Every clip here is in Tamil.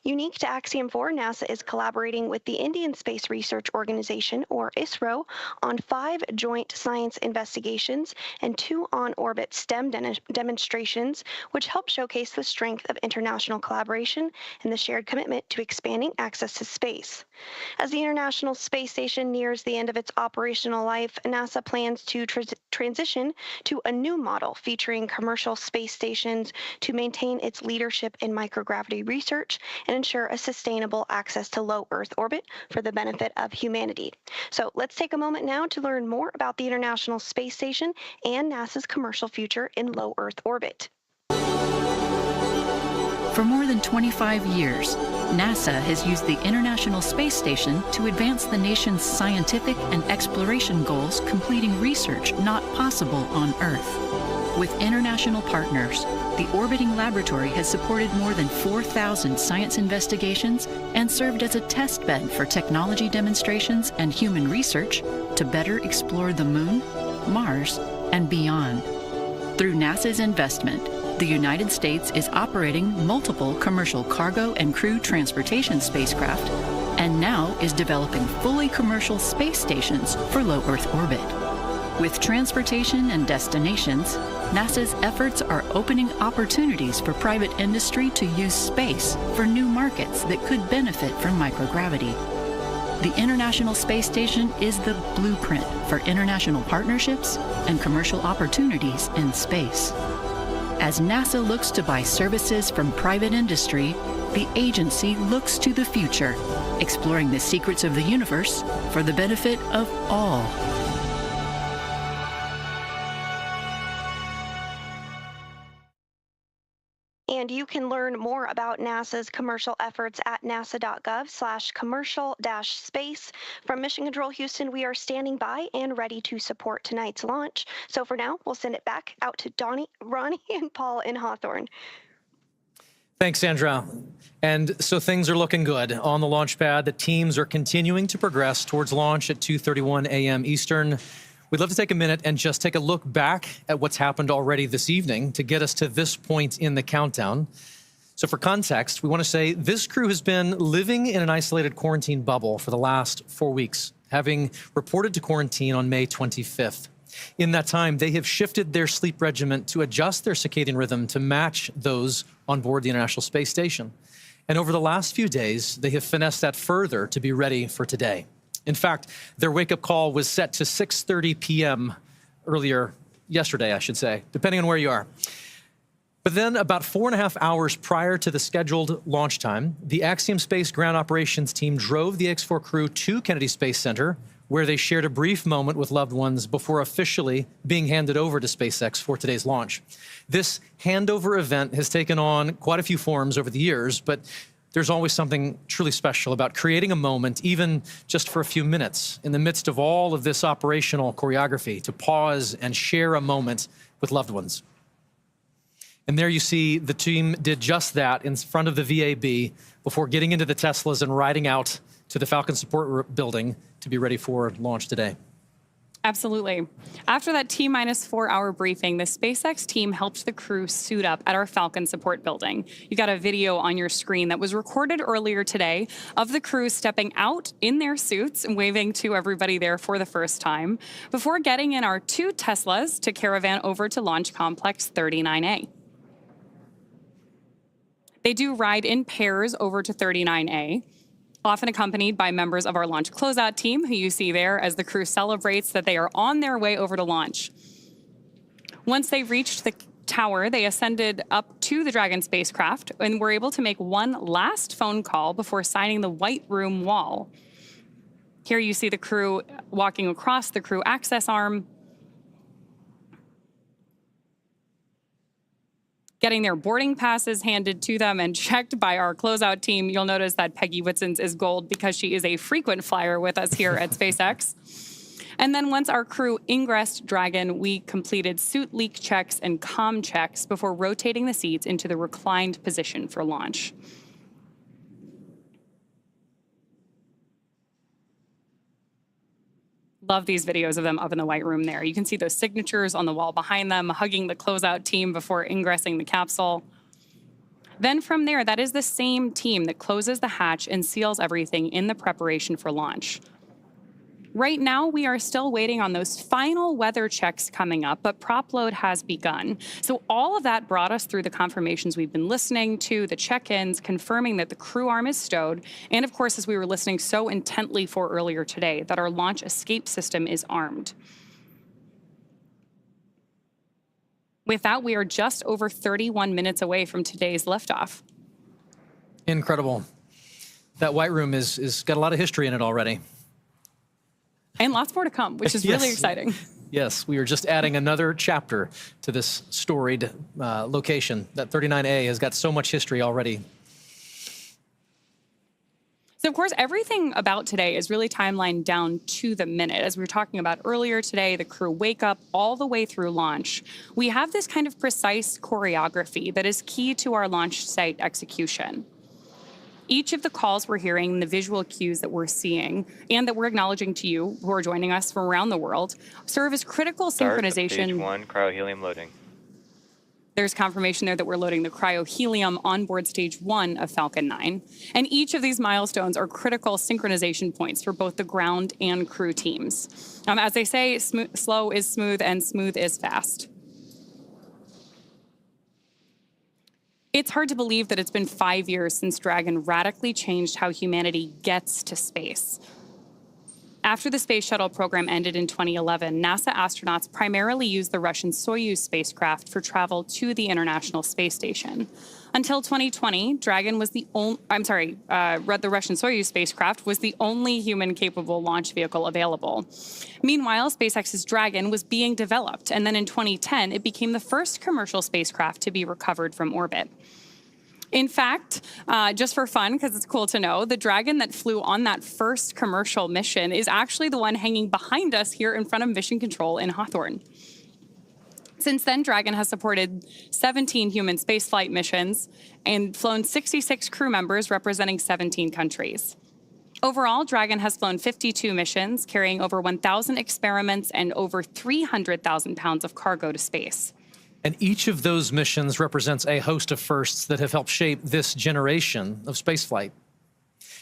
Unique to Axiom 4, NASA is collaborating with the Indian Space Research Organization, or ISRO, on 5 joint science investigations and 2 on-orbit STEM demonstrations, which help showcase the strength of international collaboration and the shared commitment to expanding access to space. As the International Space Station nears the end of its operational life, NASA plans to transition to a new model featuring commercial space stations to maintain its leadership in microgravity research and ensure a sustainable access to low Earth orbit for the benefit of humanity. So let's take a moment now to learn more about the International Space Station and NASA's commercial future in low Earth orbit. For more than 25 years, NASA has used the International Space Station to advance the nation's scientific and exploration goals, completing research not possible on Earth. With international partners, the orbiting laboratory has supported more than 4,000 science investigations and served as a test bed for technology demonstrations and human research to better explore the Moon, Mars, and beyond. Through NASA's investment, the United States is operating multiple commercial cargo and crew transportation spacecraft, and now is developing fully commercial space stations for low Earth orbit. With transportation and destinations, NASA's efforts are opening opportunities for private industry to use space for new markets that could benefit from microgravity. The International Space Station is the blueprint for international partnerships and commercial opportunities in space. As NASA looks to buy services from private industry, the agency looks to the future, exploring the secrets of the universe for the benefit of all. And you can learn more about NASA's commercial efforts at nasa.gov/commercial-space. From Mission Control Houston, we are standing by and ready to support tonight's launch. So for now, we'll send it back out to Ronnie, and Paul in Hawthorne. Thanks, Sandra. And so things are looking good on the launch pad. The teams are continuing to progress towards launch at 2:31 a.m. Eastern. We'd love to take a minute and just take a look back at what's happened already this evening to get us to this point in the countdown. So for context, we want to say this crew has been living in an isolated quarantine bubble for the last 4 weeks, having reported to quarantine on May 25th. In that time, they have shifted their sleep regimen to adjust their circadian rhythm to match those on board the International Space Station. And over the last few days, they have finessed that further to be ready for today. In fact, their wake-up call was set to 6:30 p.m. earlier yesterday, I should say, depending on where you are. But then about 4.5 hours prior to the scheduled launch time, the Axiom Space ground operations team drove the X-4 crew to Kennedy Space Center, where they shared a brief moment with loved ones before officially being handed over to SpaceX for today's launch. This handover event has taken on quite a few forms over the years, but there's always something truly special about creating a moment, even just for a few minutes, in the midst of all of this operational choreography, to pause and share a moment with loved ones. And there you see the team did just that in front of the VAB before getting into the Teslas and riding out to the Falcon Support Building to be ready for launch today. Absolutely. After that T-4 hour briefing, the SpaceX team helped the crew suit up at our Falcon Support Building. You got a video on your screen that was recorded earlier today of the crew stepping out in their suits and waving to everybody there for the first time before getting in our 2 Teslas to caravan over to Launch Complex 39A. They do ride in pairs over to 39A, often accompanied by members of our launch closeout team, who you see there as the crew celebrates that they are on their way over to launch. Once they reached the tower, they ascended up to the Dragon spacecraft and were able to make one last phone call before signing the White Room wall. Here you see the crew walking across the crew access arm, getting their boarding passes handed to them and checked by our closeout team. You'll notice that Peggy Whitson's is gold because she is a frequent flyer with us here at SpaceX. And then once our crew ingressed Dragon, we completed suit leak checks and comm checks before rotating the seats into the reclined position for launch. Love these videos of them up in the White Room there. You can see those signatures on the wall behind them, hugging the closeout team before ingressing the capsule. Then from there, that is the same team that closes the hatch and seals everything in the preparation for launch. Right now, we are still waiting on those final weather checks coming up, but prop load has begun. So all of that brought us through the confirmations we've been listening to, the check-ins, confirming that the crew arm is stowed, and of course, as we were listening so intently for earlier today, that our launch escape system is armed. With that, we are just over 31 minutes away from today's liftoff. Incredible. That white room is got a lot of history in it already. And lots more to come, which is really exciting. Yes, we are just adding another chapter to this storied location. That 39A has got so much history already. So, of course, everything about today is really timelined down to the minute. As we were talking about earlier today, the crew wake up all the way through launch. We have this kind of precise choreography that is key to our launch site execution. Each of the calls we're hearing, the visual cues that we're seeing, and that we're acknowledging to you who are joining us from around the world, serve as critical synchronization. Stage 1, cryohelium loading. There's confirmation there that we're loading the cryohelium on board stage 1 of Falcon 9. And each of these milestones are critical synchronization points for both the ground and crew teams. As they say, slow is smooth and smooth is fast. It's hard to believe that it's been 5 years since Dragon radically changed how humanity gets to space. After the space shuttle program ended in 2011, NASA astronauts primarily used the Russian Soyuz spacecraft for travel to the International Space Station. Until 2020, Dragon was the Russian Soyuz spacecraft was the only human-capable launch vehicle available. Meanwhile, SpaceX's Dragon was being developed, and then in 2010, it became the first commercial spacecraft to be recovered from orbit. In fact, just for fun, because it's cool to know, the Dragon that flew on that first commercial mission is actually the one hanging behind us here in front of Mission Control in Hawthorne. Since then, Dragon has supported 17 human spaceflight missions and flown 66 crew members representing 17 countries. Overall, Dragon has flown 52 missions, carrying over 1,000 experiments and over 300,000 pounds of cargo to space. And each of those missions represents a host of firsts that have helped shape this generation of spaceflight.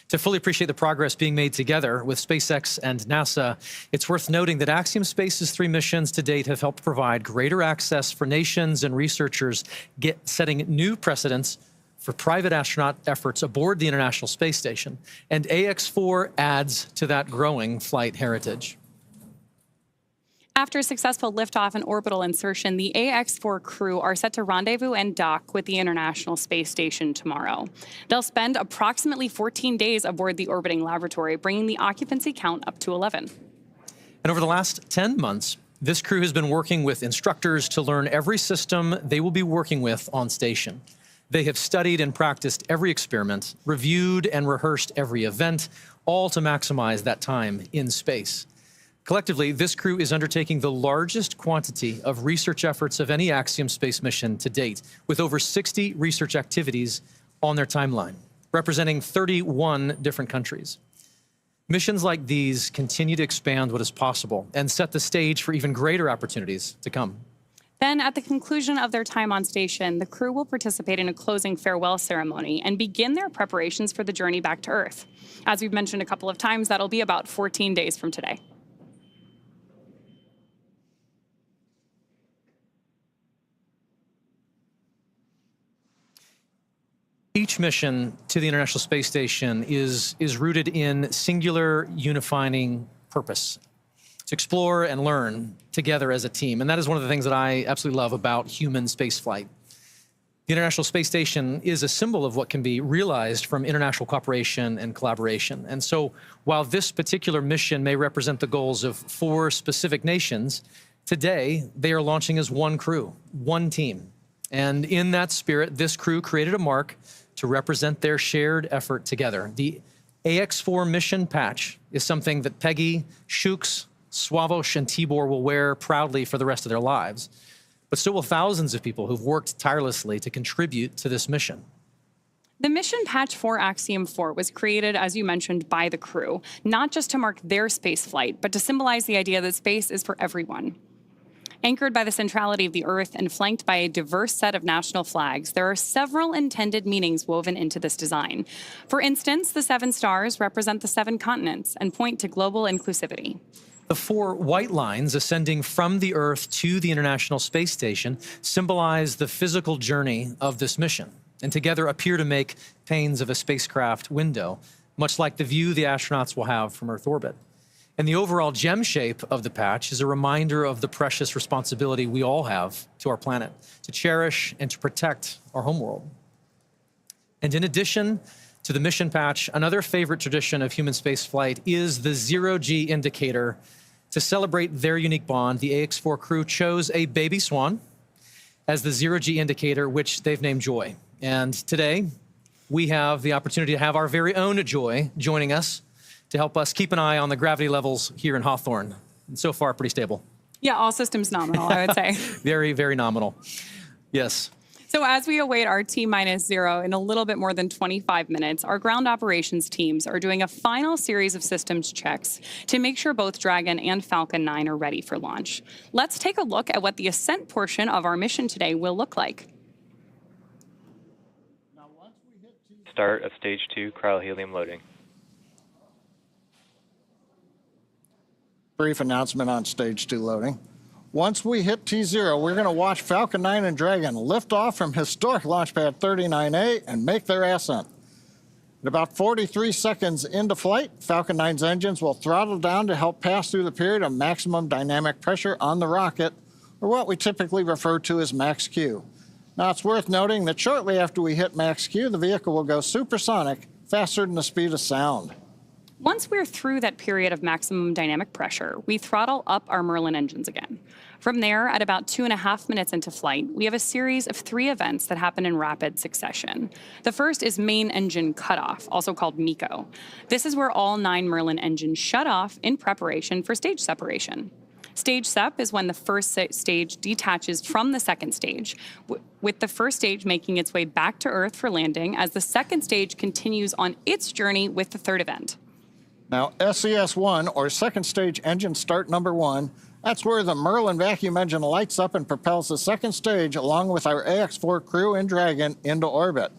To fully appreciate the progress being made together with SpaceX and NASA, it's worth noting that Axiom Space's 3 missions to date have helped provide greater access for nations and researchers, setting new precedents for private astronaut efforts aboard the International Space Station. And AX-4 adds to that growing flight heritage. After a successful liftoff and orbital insertion, the AX-4 crew are set to rendezvous and dock with the International Space Station tomorrow. They'll spend approximately 14 days aboard the orbiting laboratory, bringing the occupancy count up to 11. And over the last 10 months, this crew has been working with instructors to learn every system they will be working with on station. They have studied and practiced every experiment, reviewed and rehearsed every event, all to maximize that time in space. Collectively, this crew is undertaking the largest quantity of research efforts of any Axiom space mission to date, with over 60 research activities on their timeline, representing 31 different countries. Missions like these continue to expand what is possible and set the stage for even greater opportunities to come. Then, at the conclusion of their time on station, the crew will participate in a closing farewell ceremony and begin their preparations for the journey back to Earth. As we've mentioned a couple of times, that'll be about 14 days from today. Each mission to the International Space Station is rooted in singular unifying purpose, to explore and learn together as a team. And that is one of the things that I absolutely love about human spaceflight. The International Space Station is a symbol of what can be realized from international cooperation and collaboration. And so while this particular mission may represent the goals of 4 specific nations, today they are launching as one crew, one team. And in that spirit, this crew created a mark to represent their shared effort together. The AX-4 mission patch is something that Peggy, Shooks, Swavush, and Tibor will wear proudly for the rest of their lives. But so will thousands of people who've worked tirelessly to contribute to this mission. The mission patch for Axiom 4 was created, as you mentioned, by the crew, not just to mark their space flight, but to symbolize the idea that space is for everyone. Anchored by the centrality of the Earth and flanked by a diverse set of national flags, there are several intended meanings woven into this design. For instance, the 7 stars represent the 7 continents and point to global inclusivity. The 4 white lines ascending from the Earth to the International Space Station symbolize the physical journey of this mission, and together appear to make panes of a spacecraft window, much like the view the astronauts will have from Earth orbit. And the overall gem shape of the patch is a reminder of the precious responsibility we all have to our planet, to cherish and to protect our homeworld. And in addition to the mission patch, another favorite tradition of human spaceflight is the zero-G indicator. To celebrate their unique bond, the AX-4 crew chose a baby swan as the zero-G indicator, which they've named Joy. And today, we have the opportunity to have our very own Joy joining us to help us keep an eye on the gravity levels here in Hawthorne. And so far, pretty stable. Yeah, all systems nominal, I would say. Very, very nominal. Yes. So as we await our T-0 in a little bit more than 25 minutes, our ground operations teams are doing a final series of systems checks to make sure both Dragon and Falcon 9 are ready for launch. Let's take a look at what the ascent portion of our mission today will look like. Start of Stage 2 cryohelium loading. Brief announcement on Stage 2 loading. Once we hit T0, we're going to watch Falcon 9 and Dragon lift off from historic launch pad 39A and make their ascent. At about 43 seconds into flight, Falcon 9's engines will throttle down to help pass through the period of maximum dynamic pressure on the rocket, or what we typically refer to as max Q. Now, it's worth noting that shortly after we hit max Q, the vehicle will go supersonic, faster than the speed of sound. Once we're through that period of maximum dynamic pressure, we throttle up our Merlin engines again. From there, at about 2.5 minutes into flight, we have a series of 3 events that happen in rapid succession. The first is main engine cutoff, also called MECO. This is where all 9 Merlin engines shut off in preparation for stage separation. Stage sep is when the first stage detaches from the second stage, with the first stage making its way back to Earth for landing as the second stage continues on its journey with the third event. Now, SES-1, or second stage engine start number 1, that's where the Merlin vacuum engine lights up and propels the second stage along with our AX-4 crew and Dragon into orbit.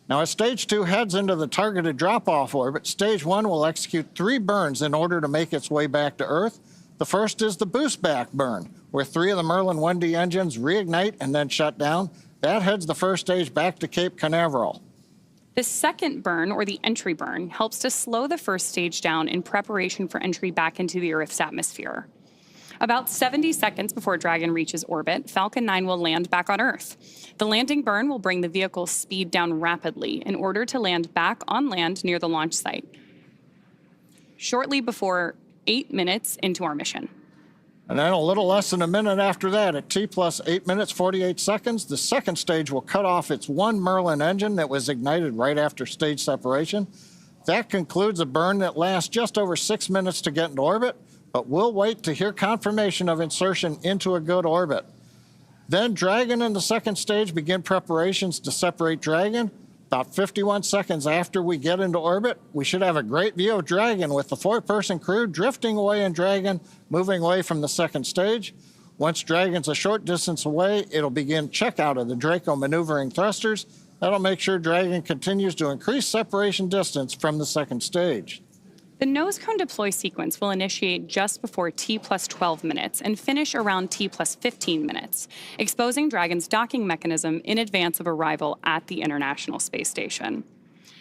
Now, as Stage 2 heads into the targeted drop-off orbit, Stage 1 will execute 3 burns in order to make its way back to Earth. The first is the boost back burn, where 3 of the Merlin 1D engines reignite and then shut down. That heads the first stage back to Cape Canaveral. The second burn, or the entry burn, helps to slow the first stage down in preparation for entry back into the Earth's atmosphere. About 70 seconds before Dragon reaches orbit, Falcon 9 will land back on Earth. The landing burn will bring the vehicle's speed down rapidly in order to land back on land near the launch site, shortly before 8 minutes into our mission. And then a little less than a minute after that, at T plus 8 minutes, 48 seconds, the second stage will cut off its 1 Merlin engine that was ignited right after stage separation. That concludes a burn that lasts just over 6 minutes to get into orbit, but we'll wait to hear confirmation of insertion into a good orbit. Then Dragon and the second stage begin preparations to separate Dragon. About 51 seconds after we get into orbit, we should have a great view of Dragon with the 4-person crew drifting away in Dragon, moving away from the second stage. Once Dragon's a short distance away, it'll begin checkout of the Draco maneuvering thrusters. That'll make sure Dragon continues to increase separation distance from the second stage. The nose cone deploy sequence will initiate just before T plus 12 minutes and finish around T plus 15 minutes, exposing Dragon's docking mechanism in advance of arrival at the International Space Station.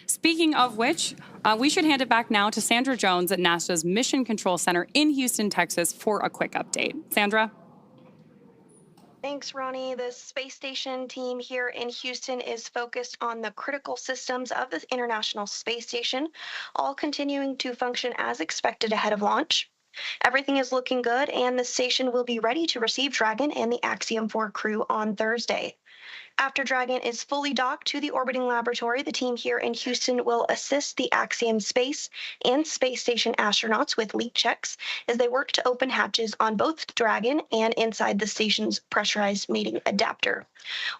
Speaking of which, we should hand it back now to Sandra Jones at NASA's Mission Control Center in Houston, Texas, for a quick update. Sandra? Thanks, Ronnie. The space station team here in Houston is focused on the critical systems of the International Space Station, all continuing to function as expected ahead of launch. Everything is looking good, and the station will be ready to receive Dragon and the Axiom 4 crew on Thursday. After Dragon is fully docked to the orbiting laboratory, the team here in Houston will assist the Axiom Space and Space Station astronauts with leak checks as they work to open hatches on both Dragon and inside the station's pressurized mating adapter.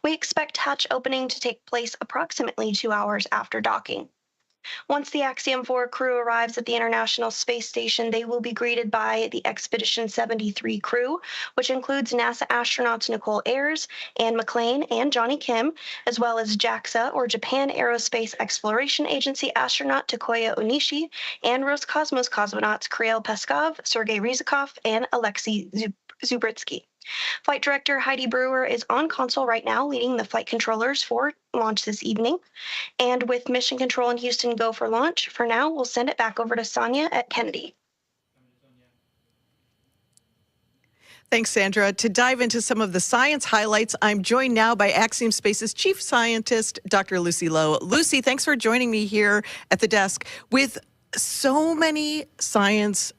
We expect hatch opening to take place approximately 2 hours after docking. Once the Axiom 4 crew arrives at the International Space Station, they will be greeted by the Expedition 73 crew, which includes NASA astronauts Nicole Ayers, Anne McClain, and Johnny Kim, as well as JAXA, or Japan Aerospace Exploration Agency astronaut Takoya Onishi, and Roscosmos cosmonauts Kirill Peskov, Sergei Ryzhikov, and Alexei Zubritsky. Flight Director Heidi Brewer is on console right now, leading the flight controllers for launch this evening. And with Mission Control in Houston go for launch, for now, we'll send it back over to Sonia at Kennedy. Thanks, Sandra. To dive into some of the science highlights, I'm joined now by Axiom Space's Chief Scientist, Dr. Lucy Lowe. Lucy, thanks for joining me here at the desk. With so many science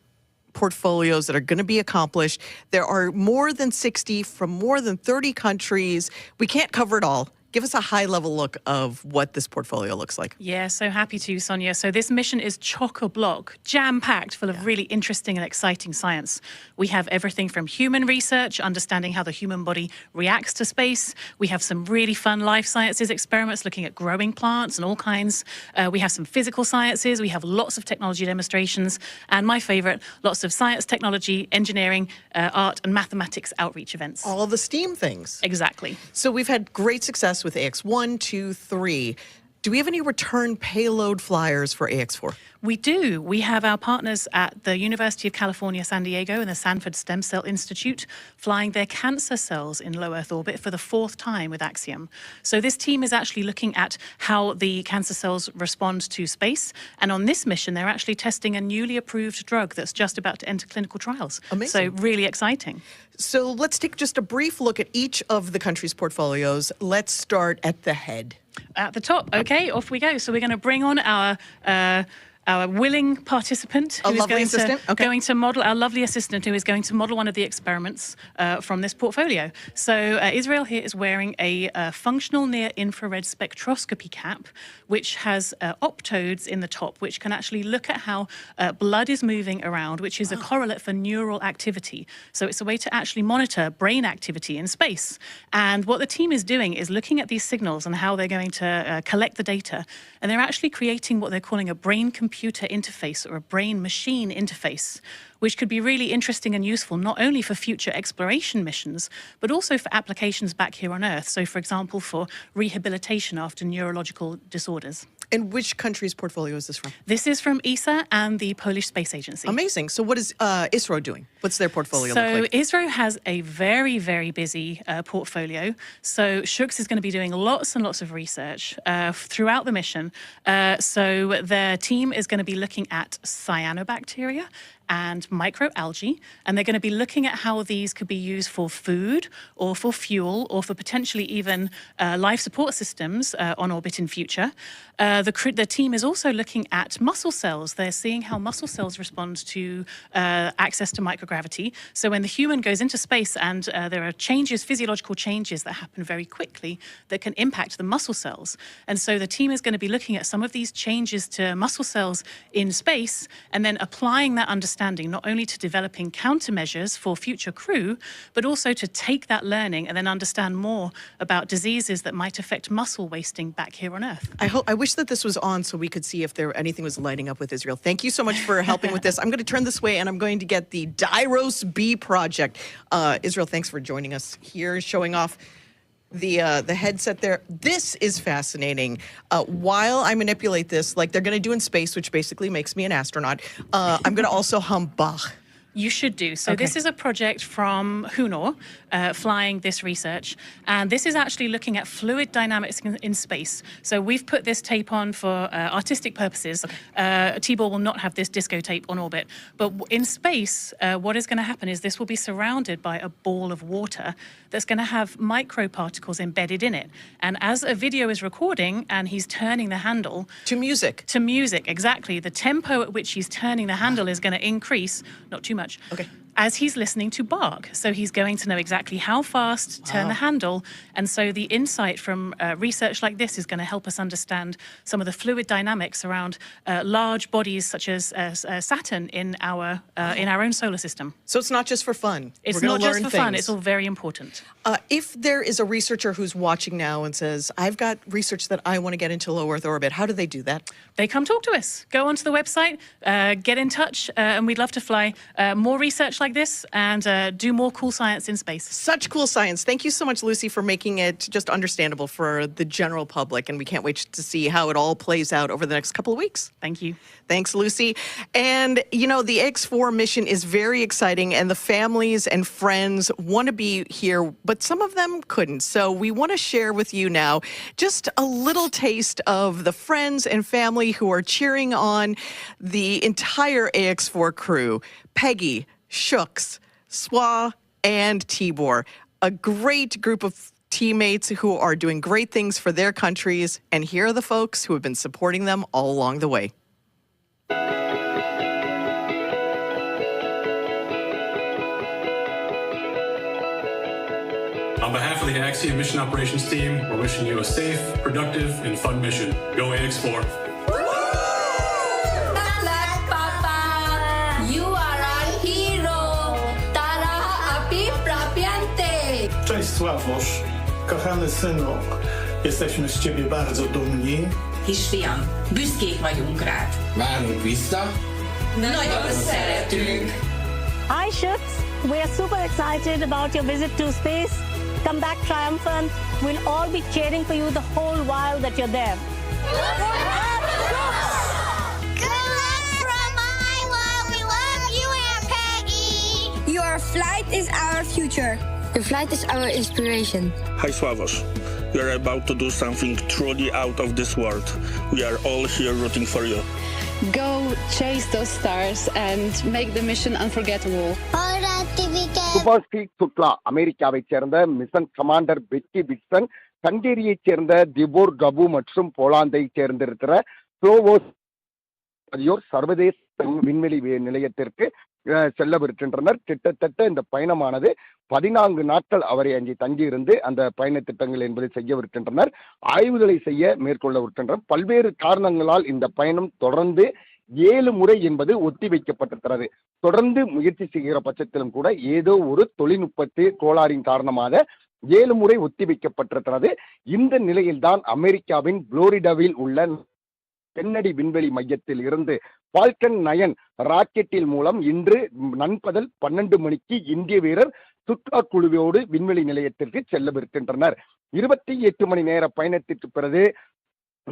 portfolios that are going to be accomplished, there are more than 60 from more than 30 countries. We can't cover it all. Give us a high-level look of what this portfolio looks like. Yeah, so happy to, Sonia. So this mission is chock-a-block, jam-packed, full of really interesting and exciting science. We have everything from human research, understanding how the human body reacts to space. We have some really fun life sciences experiments looking at growing plants and all kinds. We have some physical sciences. We have lots of technology demonstrations. And my favorite, lots of science, technology, engineering, art, and mathematics outreach events. All the STEAM things. Exactly. So we've had great success with AX1, 2, 3. Do we have any return payload flyers for AX4? We do. We have our partners at the University of California, San Diego and the Sanford Stem Cell Institute flying their cancer cells in low Earth orbit for the 4th time with Axiom. So this team is actually looking at how the cancer cells respond to space. And on this mission, they're actually testing a newly approved drug that's just about to enter clinical trials. Amazing. So really exciting. So let's take just a brief look at each of the country's portfolios. Let's start at the head. At the top, okay, off we go. So we're going to bring on our willing participant who is going to model, our lovely assistant who is going to model one of the experiments from this portfolio. So Israel here is wearing a functional near-infrared spectroscopy cap, which has optodes in the top, which can actually look at how blood is moving around, which is a correlate for neural activity. So it's a way to actually monitor brain activity in space. And what the team is doing is looking at these signals and how they're going to collect the data. And they're actually creating what they're calling a brain-computer interface or a brain-machine interface, which could be really interesting and useful not only for future exploration missions, but also for applications back here on Earth. So, for example, for rehabilitation after neurological disorders. And which country's portfolio is this from? This is from ESA and the Polish Space Agency. Amazing. So what is ISRO doing? What's their portfolio look like? So ISRO has a very, very busy portfolio. So Shooks is going to be doing lots and lots of research throughout the mission. So their team is going to be looking at cyanobacteria and microalgae, and they're going to be looking at how these could be used for food or for fuel or for potentially even life support systems on orbit in future. The team is also looking at muscle cells. They're seeing how muscle cells respond to access to microgravity. So when the human goes into space and there are changes, physiological changes that happen very quickly that can impact the muscle cells. And so the team is going to be looking at some of these changes to muscle cells in space and then applying that understanding not only to developing countermeasures for future crew, but also to take that learning and then understand more about diseases that might affect muscle wasting back here on Earth. I wish that this was on so we could see if anything was lighting up with Israel. Thank you so much for helping with this. I'm going to turn this way and I'm going to get the Dairos B project. Israel, thanks for joining us here, showing off the headset there. This is fascinating. While I manipulate this, like they're going to do in space, which basically makes me an astronaut, I'm going to also hum Bach. You should do. So this is a project from Hunor flying this research. And this is actually looking at fluid dynamics in space. So we've put this tape on for artistic purposes. T-Ball will not have this disco tape on orbit. But in space, what is going to happen is this will be surrounded by a ball of water that's going to have microparticles embedded in it. And as a video is recording and he's turning the handle... To music. To music, exactly. The tempo at which he's turning the handle is going to increase, not too much. Okay. as he's listening to bark. So he's going to know exactly how fast to turn the handle. And so the insight from research like this is going to help us understand some of the fluid dynamics around large bodies such as Saturn in our own solar system. So it's not just for fun. It's not just for fun. It's all very important. If there is a researcher who's watching now and says, I've got research that I want to get into low Earth orbit, how do they do that? They come talk to us. Go onto the website, get in touch, and we'd love to fly more research like this and do more cool science in space. Such cool science. Thank you so much, Lucy, for making it just understandable for the general public. And we can't wait to see how it all plays out over the next couple of weeks. Thank you. Thanks, Lucy. And, you know, the X4 mission is very exciting, and the families and friends want to be here, but some of them couldn't. So we want to share with you now just a little taste of the friends and family who are cheering on the entire AX4 crew. Peggy, Shooks, Swa, and Tibor. A great group of teammates who are doing great things for their countries. And here are the folks who have been supporting them all along the way. On behalf of the Axiom Mission Operations Team, we're wishing you a safe, productive, and fun mission. Go AX4. Papa! You are our hero! Tara api prapiante! Cześć Sławosz, kochany synu, jesteśmy z ciebie bardzo dumni. Kisfiam, büszkék vagyunk rád. Várunk vissza. Nagyon szeretünk! Hi Shooks, we are super excited about your visit to space. Come back triumphant. We'll all be cheering for you the whole while that you're there. Good luck from Iowa! We love you, Aunt Peggy! Your flight is our future. Your flight is our inspiration. Hi Sławos, we are about to do something truly out of this world. We are all here rooting for you. Go chase those stars and make the mission unforgettable. Subashree Shukla அமெரிக்காவைச் சேர்ந்த மிஷன் கமாண்டர் பெக்கி விக்சன், ஹங்கேரியைச் சேர்ந்த திபோர் கபு மற்றும் போலாந்தைச் சேர்ந்திருக்கிற ஸ்லோவோஸ் ஆகியோர் சர்வதேச விண்வெளி நிலையத்திற்கு செல்லவிருக்கின்றனர். கிட்டத்தட்ட இந்த பயணமானது 14 நாட்கள் அவரை அங்கே தங்கியிருந்து அந்த பயண திட்டங்கள் என்பதை செய்யவிருக்கின்றனர். ஆய்வுகளை செய்ய மேற்கொள்ளவிருக்கின்றனர். பல்வேறு காரணங்களால் இந்த பயணம் தொடர்ந்து 7 முறை என்பது ஒத்திவைக்கப்பட்டிருக்கிறது. தொடர்ந்து முயற்சி செய்கிற பட்சத்திலும் கூட ஏதோ ஒரு தொழில்நுட்பத்து கோளாறின் காரணமாக 7 முறை ஒத்திவைக்கப்பட்டிருக்கிறது. இந்த நிலையில்தான் அமெரிக்காவின் புளோரிடாவில் உள்ள கென்னடி விண்வெளி மையத்தில் இருந்து ஃபால்கன் 9 ராக்கெட்டில் மூலம் இன்று நண்பகல் 12 மணிக்கு இந்திய வீரர் சுற்றுலா குழுவோடு விண்வெளி நிலையத்திற்கு செல்லவிருக்கின்றனர். 28 மணி நேர பயணத்திற்கு பிறகு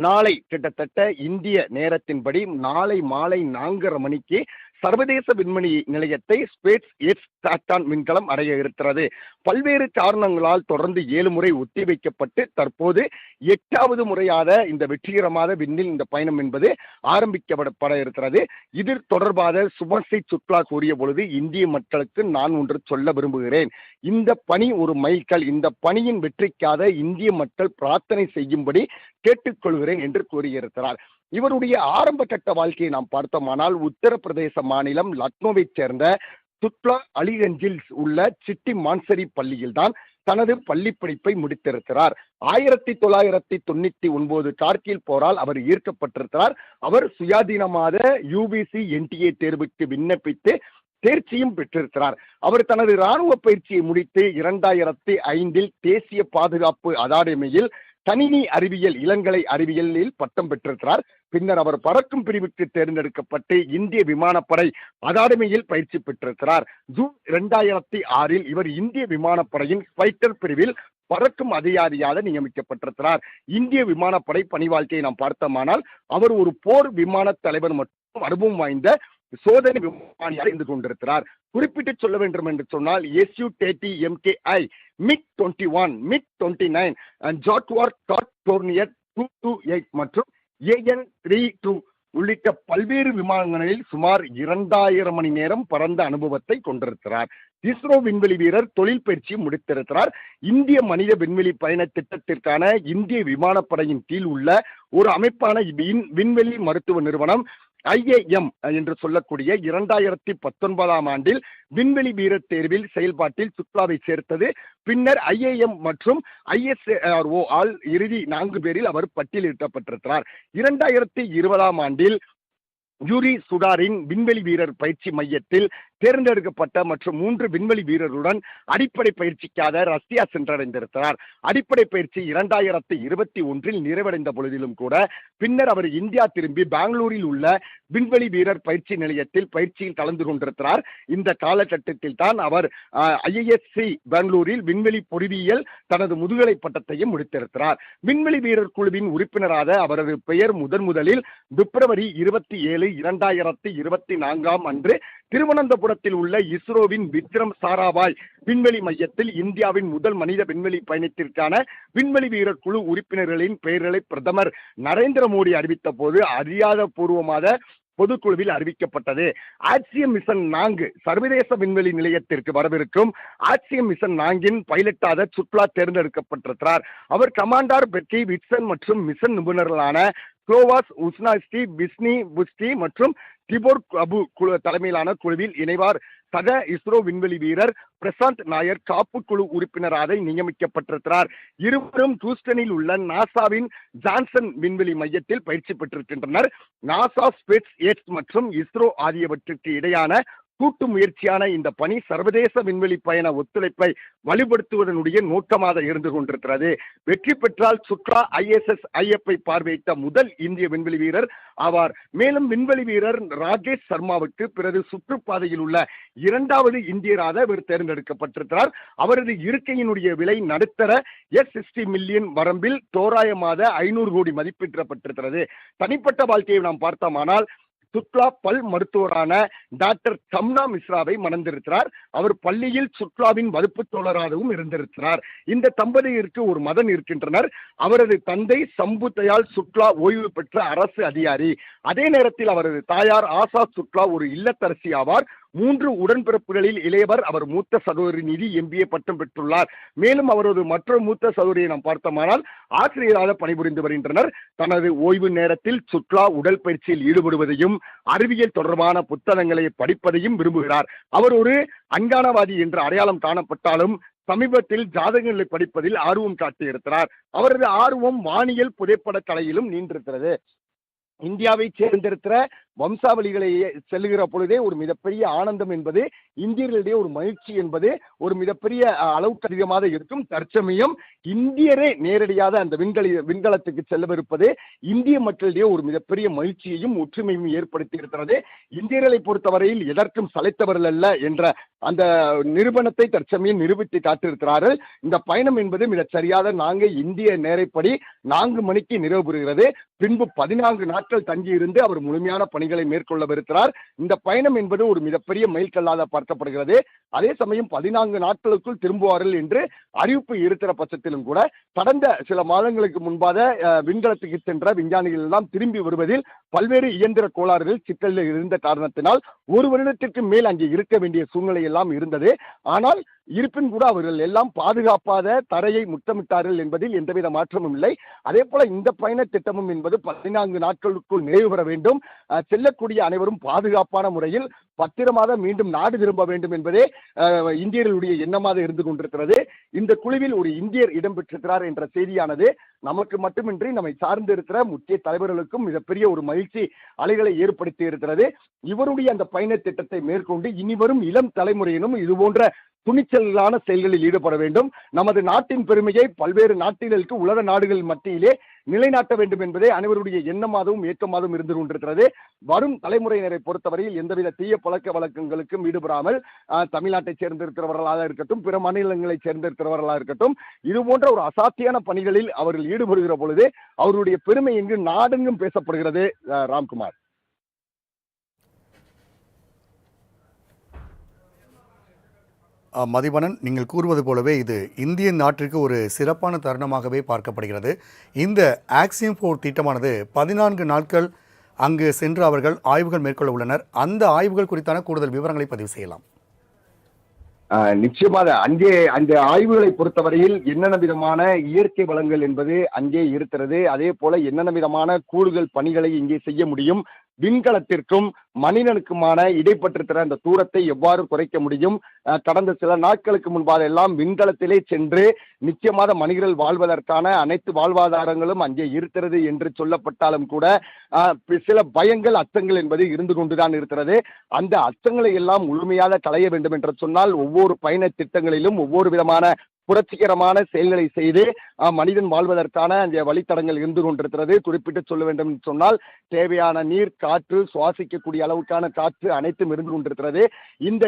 நாளை கிட்டத்தட்ட இந்திய நேரத்தின்படி நாளை மாலை 4:30 மணிக்கு சர்வதேச விண்வெளி நிலையத்தை ஸ்பேஸ் எக்ஸ் சாட்டான் விண்கலம் அடைய இருக்கிறது. பல்வேறு காரணங்களால் தொடர்ந்து 7 முறை ஒத்திவைக்கப்பட்டு தற்போது 8வது முறையாக இந்த வெற்றிகரமாக விண்ணில் இந்த பயணம் என்பது ஆரம்பிக்கப்பட இருக்கிறது. இது தொடர்பாக சுபாஸ்ரீ சுக்லா கூறிய பொழுது, இந்திய மக்களுக்கு நான் ஒன்று சொல்ல விரும்புகிறேன். இந்த பணி ஒரு மைல்கல். இந்த பணியின் வெற்றிக்காக இந்திய மக்கள் பிரார்த்தனை செய்யும்படி கேட்டுக்கொள்கிறேன் என்று கூறியிருக்கிறார். இவருடைய ஆரம்ப கட்ட வாழ்க்கையை நாம் பார்த்தோமானால் உத்தரப்பிரதேச மாநிலம் லக்னோவைச் சேர்ந்த சுக்லா அலிகஞ்சில் உள்ள சிட்டி மான்சரி பள்ளியில் தான் தனது பள்ளி படிப்பை முடித்திருக்கிறார். 1999 கார்கில் போரால் அவர் ஈர்க்கப்பட்டிருக்கிறார். அவர் சுயாதீனமாக யூபிசி என்டிஏ தேர்வுக்கு விண்ணப்பித்து தேர்ச்சியும் பெற்றிருக்கிறார். அவர் தனது இராணுவ பயிற்சியை முடித்து 2005 தேசிய பாதுகாப்பு அகாடமியில் கணினி அறிவியல் இளங்கலை அறிவியலில் பட்டம் பெற்றிருக்கிறார். பின்னர் அவர் பறக்கும் பிரிவுக்கு தேர்ந்தெடுக்கப்பட்டு இந்திய விமானப்படை அகாடமியில் பயிற்சி பெற்றிருக்கிறார். ஜூன் 2006 இவர் இந்திய விமானப்படையின் ஸ்பைட்டர் பிரிவில் பறக்கும் அதிகாரியாக நியமிக்கப்பட்டிருக்கிறார். இந்திய விமானப்படை பணி வாழ்க்கையை நாம் பார்த்தோமானால் அவர் ஒரு போர் விமான தலைவர் மற்றும் அனுபவம் வாய்ந்த சோதனை விமானியாக இருந்து கொண்டிருக்கிறார். குறிப்பிட்டு சொல்ல வேண்டும் என்று சொன்னால் SU-30 MKI, MiG-21, MiG-29, ஜாட்வார் Dornier 228 மற்றும் AN-32 உள்ளிட்ட பல்வேறு விமானங்களில் சுமார் 2000 மணி நேரம் பறந்த அனுபவத்தை கொண்டிருக்கிறார். இஸ்ரோ விண்வெளி வீரர் தொழில் பயிற்சியும் முடித்திருக்கிறார். இந்திய மனித விண்வெளி பயண திட்டத்திற்கான இந்திய விமானப்படையின் கீழ் உள்ள ஒரு அமைப்பான விண்வெளி மருத்துவ நிறுவனம் IAM என்று சொல்லக்கூடிய 2019 ஆண்டில் விண்வெளி வீரர் தேர்வில் செயல்பாட்டில் சுற்றுலாவை சேர்த்தது. பின்னர் IAM மற்றும் ISRO ஆல் இறுதி 4 பேரில் அவர் பட்டியலிடப்பட்டிருக்கிறார். 2020 ஆண்டில் யூரி சுடாரின் விண்வெளி வீரர் பயிற்சி மையத்தில் தேர்ந்தெடுக்கப்பட்ட மற்றும் 3 விண்வெளி வீரருடன் அடிப்படை பயிற்சிக்காக ரஷ்யா சென்றடைந்திருக்கிறார். அடிப்படை பயிற்சி 2021 நிறைவடைந்த பொழுதிலும் கூட பின்னர் அவர் இந்தியா திரும்பி பெங்களூரில் உள்ள விண்வெளி வீரர் பயிற்சி நிலையத்தில் பயிற்சியில் கலந்து கொண்டிருக்கிறார். இந்த காலகட்டத்தில் தான் அவர் IISc பெங்களூரில் விண்வெளி பொறியியல் தனது முதுகலை பட்டத்தையும் முடித்திருக்கிறார். விண்வெளி வீரர் குழுவின் உறுப்பினராக அவரது பெயர் முதலில் பிப்ரவரி 27, 2024 அன்று திருவனந்தபுரத்தில் உள்ள இஸ்ரோவின் விக்ரம் சாராபாய் விண்வெளி மையத்தில் இந்தியாவின் முதல் மனித விண்வெளி பயணத்திற்கான விண்வெளி வீரர் குழு உறுப்பினர்களின் பெயர்களை பிரதமர் நரேந்திர மோடி அறிவித்த போது அதிகாரப்பூர்வமாக பொதுக்குழுவில் அறிவிக்கப்பட்டது. ஆக்சியம் மிஷன் 4 சர்வதேச விண்வெளி நிலையத்திற்கு வரவிருக்கும் ஆக்சியம் மிஷன் 4 பைலட்டாக சுற்றுலா தேர்ந்தெடுக்கப்பட்டிருக்கிறார். அவர் கமாண்டர் பெக்கி விட்சன் மற்றும் மிஷன் நிபுணர்களான குளோவாஸ் உஸ்னாஸ்டி, பிஸ்னி புஸ்டி மற்றும் திபோர் அபு தலைமையிலான குழுவில் இணைவார். சக இஸ்ரோ விண்வெளி வீரர் பிரசாந்த் நாயர் காப்பு குழு உறுப்பினராக நியமிக்கப்பட்டிருக்கிறார். இருவரும் ஹூஸ்டனில் உள்ள நாசாவின் ஜான்சன் விண்வெளி மையத்தில் பயிற்சி பெற்றிருக்கின்றனர். நாசா, ஸ்பேஸ் எக்ஸ் மற்றும் இஸ்ரோ ஆகியவற்றிற்கு இடையான கூட்டு முயற்சியான இந்த பணி சர்வதேச விண்வெளி பயண ஒத்துழைப்பை வலுப்படுத்துவதனுடைய நோக்கமாக இருந்து கொண்டிருக்கிறது. வெற்றி பெற்றால் சுற்றுலா ISS IF பார்வையிட்ட முதல் இந்திய விண்வெளி வீரர் ஆவார். மேலும் விண்வெளி வீரர் ராகேஷ் சர்மாவுக்கு பிறகு சுற்றுப்பாதையில் உள்ள 2வது இந்தியராக இவர் தேர்ந்தெடுக்கப்பட்டிருக்கிறார். அவரது இருக்கையினுடைய விலை நடுத்தர $60 மில்லியன் வரம்பில் தோராயமாக 500 கோடி மதிப்பிடப்பட்டிருக்கிறது. தனிப்பட்ட வாழ்க்கையை நாம் பார்த்தோமானால் சுற்றுலா பல் மருத்துவரான டாக்டர் தம்னா மிஸ்ராவை மணந்திருக்கிறார். அவர் பள்ளியில் சுற்றுலாவின் வகுப்பு தோழராகவும் இருந்திருக்கிறார். இந்த தம்பதியருக்கு ஒரு மகன் இருக்கின்றனர். அவரது தந்தை சம்பு தயாள் சுற்றுலா ஓய்வு பெற்ற அரசு அதிகாரி. அதே நேரத்தில் அவரது தாயார் ஆசா சுற்றுலா ஒரு இல்லத்தரசி ஆவார். 3 உடன்பிறப்புகளில் இளையவர். அவர் மூத்த சகோதரி நிதி MBA பட்டம் பெற்றுள்ளார். மேலும் அவரது மற்றொரு மூத்த சகோதரியை நாம் பார்த்தோமானால் ஆசிரியராக பணிபுரிந்து வருகின்றனர். தனது ஓய்வு நேரத்தில் சுற்றுலா உடல் பயிற்சியில் ஈடுபடுவதையும் அறிவியல் தொடர்பான புத்தகங்களை படிப்பதையும் விரும்புகிறார். அவர் ஒரு அஞ்ஞானவாதி என்று அடையாளம் காணப்பட்டாலும் சமீபத்தில் ஜாதகங்களை படிப்பதில் ஆர்வம் காட்டியிருக்கிறார். அவரது ஆர்வம் வானியல் புகைப்பட கலையிலும் நீண்டிருக்கிறது. இந்தியாவை சேர்ந்திருக்கிற வம்சாவளிகளை செல்லுகிற பொழுதே ஒரு மிகப்பெரிய ஆனந்தம் என்பது, இந்தியர்களிடையே ஒரு மகிழ்ச்சி என்பது ஒரு மிகப்பெரிய அளவுக்கு அதிகமாக இருக்கும். தற்சமயம் இந்தியரே நேரடியாக அந்த விண்கலத்துக்கு செல்லவிருப்பது இந்திய மக்களிடையே ஒரு மிகப்பெரிய மகிழ்ச்சியையும் ஒற்றுமையும் ஏற்படுத்தி இருக்கிறது. இந்தியர்களை பொறுத்தவரையில் எதற்கும் சளைத்தவர்கள் அல்ல என்ற அந்த நிரூபணத்தை தற்சமயம் நிரூபித்து காட்டியிருக்கிறார்கள். இந்த பயணம் என்பது மிக சரியாக இந்திய நேரப்படி 4 மணிக்கு நிறைவு பெறுகிறது. பின்பு 14 நாட்கள் தங்கியிருந்து அவர் முழுமையான பணிகளை மேற்கொள்ளவிருக்கிறார். இந்த பயணம் என்பது ஒரு மிகப்பெரிய மைல்கல்லாக பார்க்கப்படுகிறது. அதே சமயம் 14 நாட்களுக்குள் திரும்புவார்கள் என்று அறிவிப்பு இருக்கிற பட்சத்திலும் கூட கடந்த சில மாதங்களுக்கு முன்பாக விண்கலத்துக்கு சென்ற விஞ்ஞானிகள் எல்லாம் திரும்பி வருவதில் பல்வேறு இயந்திர கோளாறுகள் சிக்கலில் இருந்த காரணத்தினால் 1 வருடத்திற்கு மேல் அங்கே இருக்க வேண்டிய சூழ்நிலை எல்லாம் இருந்தது. ஆனால் இருப்பின் கூட அவர்கள் எல்லாம் பாதுகாப்பாக தரையை முத்தமிட்டார்கள் என்பதில் எந்தவித மாற்றமும் இல்லை. அதே போல இந்த பயண திட்டமும் என்பது 14 நாட்களுக்குள் நிறைவு பெற வேண்டும். செல்லக்கூடிய அனைவரும் பாதுகாப்பான முறையில் பத்திரமாக மீண்டும் நாடு திரும்ப வேண்டும் என்பதே இந்தியர்களுடைய எண்ணமாக இருந்து கொண்டிருக்கிறது. இந்த குழுவில் ஒரு இந்தியர் இடம்பெற்றிருக்கிறார் என்ற செய்தியானது நமக்கு மட்டுமின்றி நம்மை சார்ந்து இருக்கிற முக்கிய தலைவர்களுக்கும் மிகப்பெரிய ஒரு மகிழ்ச்சி அலைகளை ஏற்படுத்தி இருக்கிறது. இவருடைய அந்த பயண திட்டத்தை மேற்கொண்டு இனிவரும் இளம் தலைமுறையினும் இது போன்ற துணிச்சலான செயல்களில் ஈடுபட வேண்டும். நமது நாட்டின் பெருமையை பல்வேறு நாட்டினருக்கு உலக நாடுகள் மத்தியிலே நிலைநாட்ட வேண்டும் என்பதே அனைவருடைய எண்ணமாகவும் ஏக்கமாகவும் இருந்து கொண்டிருக்கிறது. வரும் தலைமுறையினரை பொறுத்தவரையில் எந்தவித தீய பழக்க வழக்கங்களுக்கும் ஈடுபடாமல் தமிழ்நாட்டை சேர்ந்திருக்கிறவர்களாக இருக்கட்டும், பிற மாநிலங்களை சேர்ந்திருக்கிறவர்களாக இருக்கட்டும், இது போன்ற ஒரு அசாத்தியான பணிகளில் அவர்கள் ஈடுபடுகிற பொழுது அவருடைய பெருமை எங்கு நாடெங்கும் பேசப்படுகிறது. ராம்குமார். மதிவணன், நீங்கள் கூறுவது போலவே இது இந்திய நாட்டிற்கு ஒரு சிறப்பான தருணமாகவே பார்க்கப்படுகிறது. இந்த ஆக்சியம் 4 திட்டமானது 14 நாட்கள் அங்கு சென்று அவர்கள் ஆய்வுகள் மேற்கொள்ள உள்ளனர். அந்த ஆய்வுகள் குறித்தான கூடுதல் விவரங்களை பதிவு செய்யலாம். நிச்சயமாக அந்த ஆய்வுகளை பொறுத்தவரையில் என்னென்ன விதமான இயற்கை வளங்கள் என்பது அங்கே இருக்கிறது. அதே போல என்னென்ன விதமான கூடுதல் பணிகளை இங்கே செய்ய முடியும், விண்கலத்திற்கும் மனிதனுக்குமான இடைப்பட்டிருக்கிற அந்த தூரத்தை எவ்வாறு குறைக்க முடியும்? கடந்த சில நாட்களுக்கு முன்பாக எல்லாம் விண்கலத்திலே சென்று நிச்சயமாக மனிதர்கள் வாழ்வதற்கான அனைத்து வாழ்வாதாரங்களும் அங்கே இருக்கிறது என்று சொல்லப்பட்டாலும் கூட சில பயங்கள், அச்சங்கள் என்பது இருந்து கொண்டுதான் இருக்கிறது. அந்த அச்சங்களை எல்லாம் முழுமையாக களைய வேண்டும் என்று சொன்னால் ஒவ்வொரு பயண திட்டங்களிலும் ஒவ்வொரு விதமான புரட்சிகரமான செயல்களை செய்து மனிதன் வாழ்வதற்கான அந்த வழித்தடங்கள் இருந்து கொண்டிருக்கிறது. குறிப்பிட்டு சொல்ல வேண்டும் என்று சொன்னால் தேவையான நீர், காற்று, சுவாசிக்கக்கூடிய அளவுக்கான காற்று அனைத்தும் இருந்து கொண்டிருக்கிறது. இந்த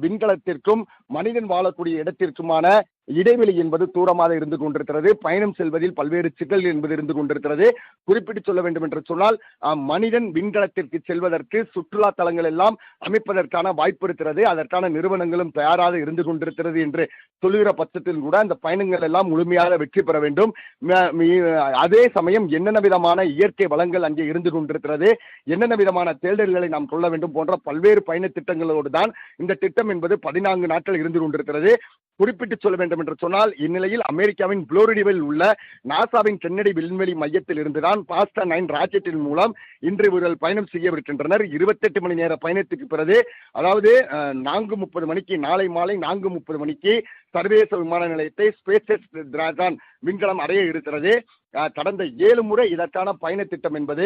விண்கலத்திற்கும் மனிதன் வாழக்கூடிய இடத்திற்குமான இடைவெளி என்பது தூரமாக இருந்து கொண்டிருக்கிறது. பயணம் செல்வதில் பல்வேறு சிக்கல் என்பது இருந்து கொண்டிருக்கிறது. குறிப்பிட்டு சொல்ல வேண்டும் என்று சொன்னால் மனிதன் விண்கலத்திற்கு செல்வதற்கு சுற்றுலா தலங்கள் எல்லாம் அமைப்பதற்கான வாய்ப்பு இருக்கிறது. அதற்கான நிறுவனங்களும் தயாராக இருந்து கொண்டிருக்கிறது என்று சொல்லுகிற பட்சத்தில் கூட அந்த பயணங்கள் எல்லாம் முழுமையாக வெற்றி பெற வேண்டும். அதே சமயம் என்னென்ன விதமான இயற்கை வளங்கள் அங்கே இருந்து கொண்டிருக்கிறது, என்னென்ன விதமான தேடல்களை நாம் கொள்ள வேண்டும் போன்ற பல்வேறு பயண திட்டங்களோடு தான் இந்த திட்டம் என்பது 14 நாட்கள் இருந்து கொண்டிருக்கிறது. குறிப்பிட்டு சொல்ல வேண்டும் என்று சொன்னால் இந்நிலையில் அமெரிக்காவின் புளோரிடாவில் உள்ள நாசாவின் கென்னடி விண்வெளி மையத்தில் இருந்துதான் பாஸ்டா 9 ராக்கெட்டின் மூலம் இன்று இவர்கள் பயணம் செய்யவிருக்கின்றனர். 28 மணி நேர பயணத்துக்கு பிறகு, அதாவது 4:30 மணிக்கு, நாளை மாலை 4:30 மணிக்கு சர்வதேச விமான நிலையத்தை ஸ்பேஸ்கிராஃப்ட் விண்கலம் அடைய இருக்கிறது. கடந்த 7 முறை இதற்கான பயண திட்டம் என்பது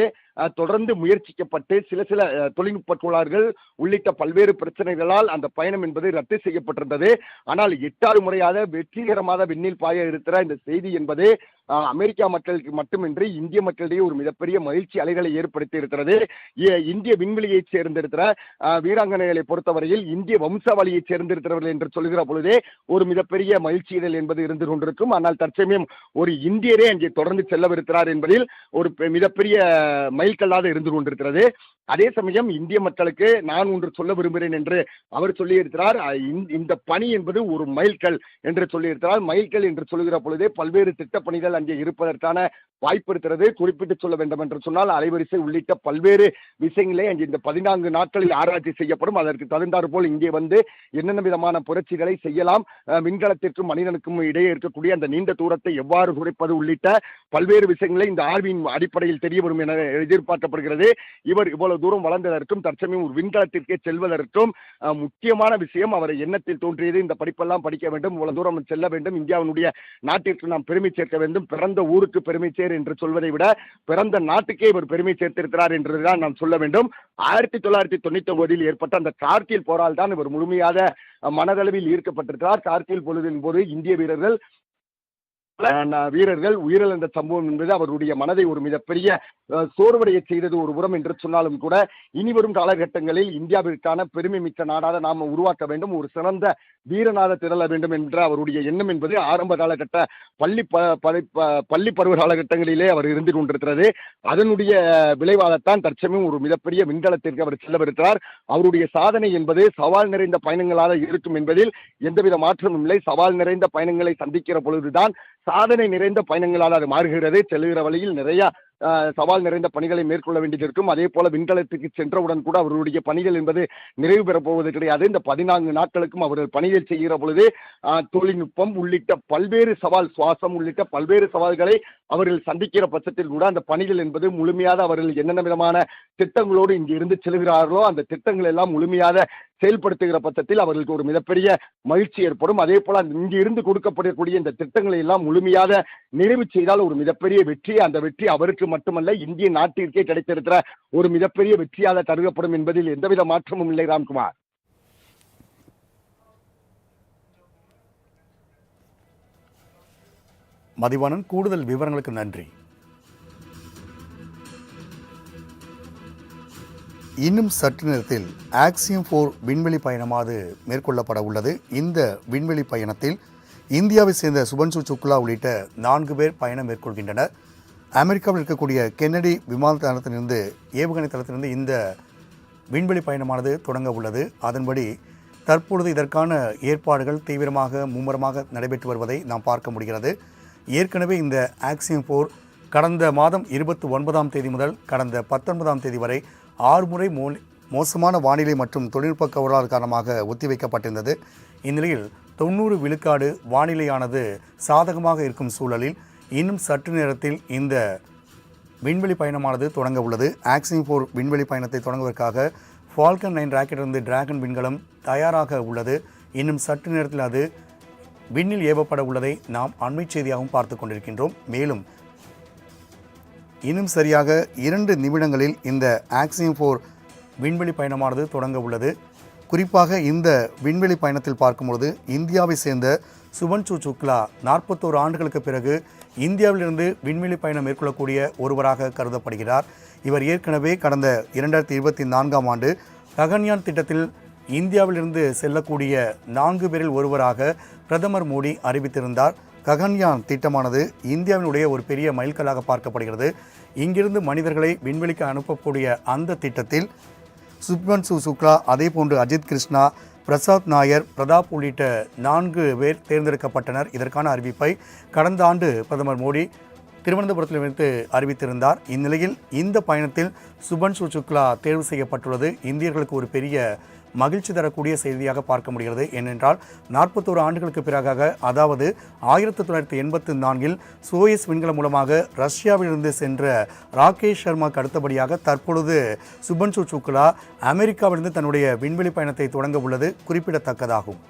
தொடர்ந்து முயற்சிக்கப்பட்டு சில தொழில்நுட்ப கோளாறுகள் உள்ளிட்ட பல்வேறு பிரச்சனைகளால் அந்த பயணம் என்பது ரத்து செய்யப்பட்டிருந்தது. ஆனால் 8வது முறையாக வெற்றிகரமாக விண்ணில் பாய இருக்கிற இந்த செய்தி என்பது அமெரிக்கா மக்களுக்கு மட்டுமின்றி இந்திய மக்களிடையே ஒரு மிகப்பெரிய மகிழ்ச்சி அலைகளை ஏற்படுத்தி இருக்கிறது. இந்திய விண்வெளியை சேர்ந்திருக்கிற வீராங்கனைகளை பொறுத்தவரையில் இந்திய வம்சாவளியை சேர்ந்திருக்கிறவர்கள் என்று சொல்கிற பொழுதே ஒரு மிகப்பெரிய மகிழ்ச்சிகள் என்பது இருந்து கொண்டிருக்கும். ஆனால் தற்சமயம் ஒரு இந்தியரே அங்கே தொடர்ந்து செல்லவிருக்கிறார் என்பதில் ஒரு மிகப்பெரிய மைல்கல்லாக இருந்து கொண்டிருக்கிறது. அதே சமயம் இந்திய மக்களுக்கு நான் ஒன்று சொல்ல விரும்புகிறேன் என்று அவர் சொல்லியிருக்கிறார். இந்த பணி என்பது ஒரு மைல்கல் என்று சொல்லியிருக்கிறார். மைல்கல் என்று சொல்கிற பொழுதே பல்வேறு திட்டப்பணிகள் அங்கே இருப்பதற்கான வாய்ப்பு இருக்கிறது. குறிப்பிட்டு சொல்ல வேண்டும் என்று சொன்னால் அலைவரிசை உள்ளிட்ட பல்வேறு விஷயங்களே அங்கே இந்த 14 நாட்களில் ஆராய்ச்சி செய்யப்படும். அதற்கு தகுந்தாற் போல் இங்கே வந்து என்னென்ன விதமான புரட்சிகளை செய்யலாம், விண்கலத்திற்கும் மனிதனுக்கும் இடையே இருக்கக்கூடிய அந்த நீண்ட தூரத்தை எவ்வாறு குறைப்பது உள்ளிட்ட பல்வேறு விஷயங்களை இந்த ஆய்வின் அடிப்படையில் தெரிய வரும் என எதிர்பார்க்கப்படுகிறது. இவர் இவ்வளவு தூரம் வளர்ந்ததற்கும் தற்சமயம் ஒரு விண்கலத்திற்கே செல்வதற்கும் முக்கியமான விஷயம் அவரை எண்ணத்தில் தோன்றியது. இந்த படிப்பெல்லாம் படிக்க வேண்டும், இவ்வளவு தூரம் செல்ல வேண்டும், இந்தியாவினுடைய நாட்டிற்கு நாம் பெருமை சேர்க்க வேண்டும். பிறந்த ஊருக்கு பெருமை சேர் என்று சொல்வதை விட பிறந்த நாட்டுக்கே இவர் பெருமை சேர்த்திருக்கிறார் என்றுதான் நாம் சொல்ல வேண்டும். 1999 ஏற்பட்ட அந்த கார்கில் போரால் தான் இவர் முழுமையாக மனதளவில் ஈர்க்கப்பட்டிருக்கிறார். கார்கில் பொழுதின் போது இந்திய வீரர்கள் உயிரிழந்த சம்பவம் என்பது அவருடைய மனதை ஒரு மிகப்பெரிய சோர்வடைய செய்தது ஒரு புறம் என்று சொன்னாலும் கூட இனிவரும் காலகட்டங்களில் இந்தியாவிற்கான பெருமை மிக்க நாடாக நாம் உருவாக்க வேண்டும், ஒரு சிறந்த வீரனாக திரள வேண்டும் என்ற அவருடைய எண்ணம் என்பது ஆரம்ப காலகட்ட பள்ளி பருவ காலகட்டங்களிலே அவர் இருந்து கொண்டிருக்கிறது. அதனுடைய விளைவாகத்தான் தற்சமயம் ஒரு மிகப்பெரிய விண்கலத்திற்கு அவர் செல்லவிருக்கிறார். அவருடைய சாதனை என்பது சவால் நிறைந்த பயணங்களாக இருக்கும் என்பதில் எந்தவித மாற்றமும் இல்லை. சவால் நிறைந்த பயணங்களை சந்திக்கிற பொழுதுதான் சாதனை நிறைந்த பயணங்களால் அது மாறுகிறது. செல்லுகிற வழியில் நிறைய சவால் நிறைந்த பணிகளை மேற்கொள்ள வேண்டியிருக்கும். அதே போல விண்கலத்துக்கு சென்றவுடன் கூட அவருடைய பணிகள் என்பது நிறைவு பெறப் போவது கிடையாது. இந்த 14 நாட்களுக்கும் அவர்கள் பணிகள் செய்கிற பொழுது தொழில்நுட்பம் உள்ளிட்ட பல்வேறு சவால், சுவாசம் உள்ளிட்ட பல்வேறு சவால்களை அவர்கள் சந்திக்கிற பட்சத்தில் கூட அந்த பணிகள் என்பது முழுமையாக அவர்கள் என்னென்ன விதமான திட்டங்களோடு இங்கு இருந்து செல்கிறார்களோ அந்த திட்டங்கள் எல்லாம் முழுமையாக செயல்படுத்துகிற பட்சத்தில் அவர்களுக்கு ஒரு மிகப்பெரிய மகிழ்ச்சி ஏற்படும். அதே போல இங்கு இருந்து கொடுக்கப்படக்கூடிய இந்த திட்டங்களை எல்லாம் முழுமையாக நிறைவு செய்தால் ஒரு மிகப்பெரிய வெற்றி, அந்த வெற்றி அவருக்கு மட்டுமல்ல இந்திய நாட்டிற்கே கிடைத்திருக்கிற ஒரு மிகப்பெரிய வெற்றியாக கருதப்படும் என்பதில் எந்தவித மாற்றமும் இல்லை. ராம்குமார். மதிவாணன், கூடுதல் விவரங்களுக்கு நன்றி. இன்னும் சற்று நேரத்தில் ஆக்சியம் 4 விண்வெளி பயணமானது மேற்கொள்ளப்பட உள்ளது. இந்த விண்வெளி பயணத்தில் இந்தியாவை சேர்ந்த சுபன்சு சுக்லா உள்ளிட்ட 4 பேர் பயணம் மேற்கொள்கின்றனர். அமெரிக்காவில் இருக்கக்கூடிய கென்னடி விமான தளத்திலிருந்து, ஏவுகணை தளத்திலிருந்து இந்த விண்வெளி பயணமானது தொடங்க உள்ளது. அதன்படி தற்பொழுது இதற்கான ஏற்பாடுகள் தீவிரமாக மும்முரமாக நடைபெற்று வருவதை நாம் பார்க்க முடிகிறது. ஏற்கனவே இந்த ஆக்சியம் 4 கடந்த மாதம் 29ஆம் தேதி முதல் கடந்த 19ஆம் தேதி வரை 6 முறை மோசமான வானிலை மற்றும் தொழில்நுட்ப கோளாறு காரணமாக ஒத்திவைக்கப்பட்டிருந்தது. இந்நிலையில் 90 விழுக்காடு வானிலையானது சாதகமாக இருக்கும் சூழலில் இன்னும் சற்று நேரத்தில் இந்த விண்வெளி பயணமானது தொடங்க உள்ளது. ஆக்சியம் 4 விண்வெளி பயணத்தை தொடங்குவதற்காக ஃபால்கன் 9 ராக்கெட்டிலிருந்து டிராகன் விண்கலம் தயாராக உள்ளது. இன்னும் சற்று நேரத்தில் அது விண்ணில் ஏவப்பட உள்ளதை நாம் அண்மை செய்தியாகவும் பார்த்து கொண்டிருக்கின்றோம். மேலும் இன்னும் சரியாக 2 நிமிடங்களில் இந்த ஆக்சியம் 4 விண்வெளி பயணமானது தொடங்க உள்ளது. குறிப்பாக இந்த விண்வெளி பயணத்தில் பார்க்கும்பொழுது இந்தியாவை சேர்ந்த சுபன்சு சுக்லா 41 ஆண்டுகளுக்கு பிறகு இந்தியாவிலிருந்து விண்வெளி பயணம் மேற்கொள்ளக்கூடிய ஒருவராக கருதப்படுகிறார். இவர் ஏற்கனவே கடந்த 2024ஆம் ஆண்டு ககன்யான் திட்டத்தில் இந்தியாவிலிருந்து செல்லக்கூடிய 4 பேரில் ஒருவராக பிரதமர் மோடி அறிவித்திருந்தார். ககன்யான் திட்டமானது இந்தியாவினுடைய ஒரு பெரிய மைல்கல்லாக பார்க்கப்படுகிறது. இங்கிருந்து மனிதர்களை விண்வெளிக்கு அனுப்பக்கூடிய அந்த திட்டத்தில் சுபன்சு சுக்லா, அதே போன்று அஜித் கிருஷ்ணா, பிரசாத் நாயர், பிரதாப் உள்ளிட்ட 4 பேர் தேர்ந்தெடுக்கப்பட்டனர். இதற்கான அறிவிப்பை கடந்த ஆண்டு பிரதமர் மோடி திருவனந்தபுரத்தில் வைத்து அறிவித்திருந்தார். இந்நிலையில் இந்த பயணத்தில் சுபன்சு சுக்லா தேர்வு செய்யப்பட்டுள்ளது இந்தியர்களுக்கு ஒரு பெரிய மகிழ்ச்சி தரக்கூடிய செய்தியாக பார்க்க முடிகிறது. ஏனென்றால் 41 ஆண்டுகளுக்கு பிறகாக, அதாவது 1984இல் சோயஸ் விண்கலம் மூலமாக ரஷ்யாவிலிருந்து சென்ற ராகேஷ் சர்மாவுக்கு அடுத்தபடியாக தற்பொழுது சுபன்சு சுக்லா அமெரிக்காவிலிருந்து தன்னுடைய விண்வெளி பயணத்தை தொடங்க உள்ளது குறிப்பிடத்தக்கதாகும்.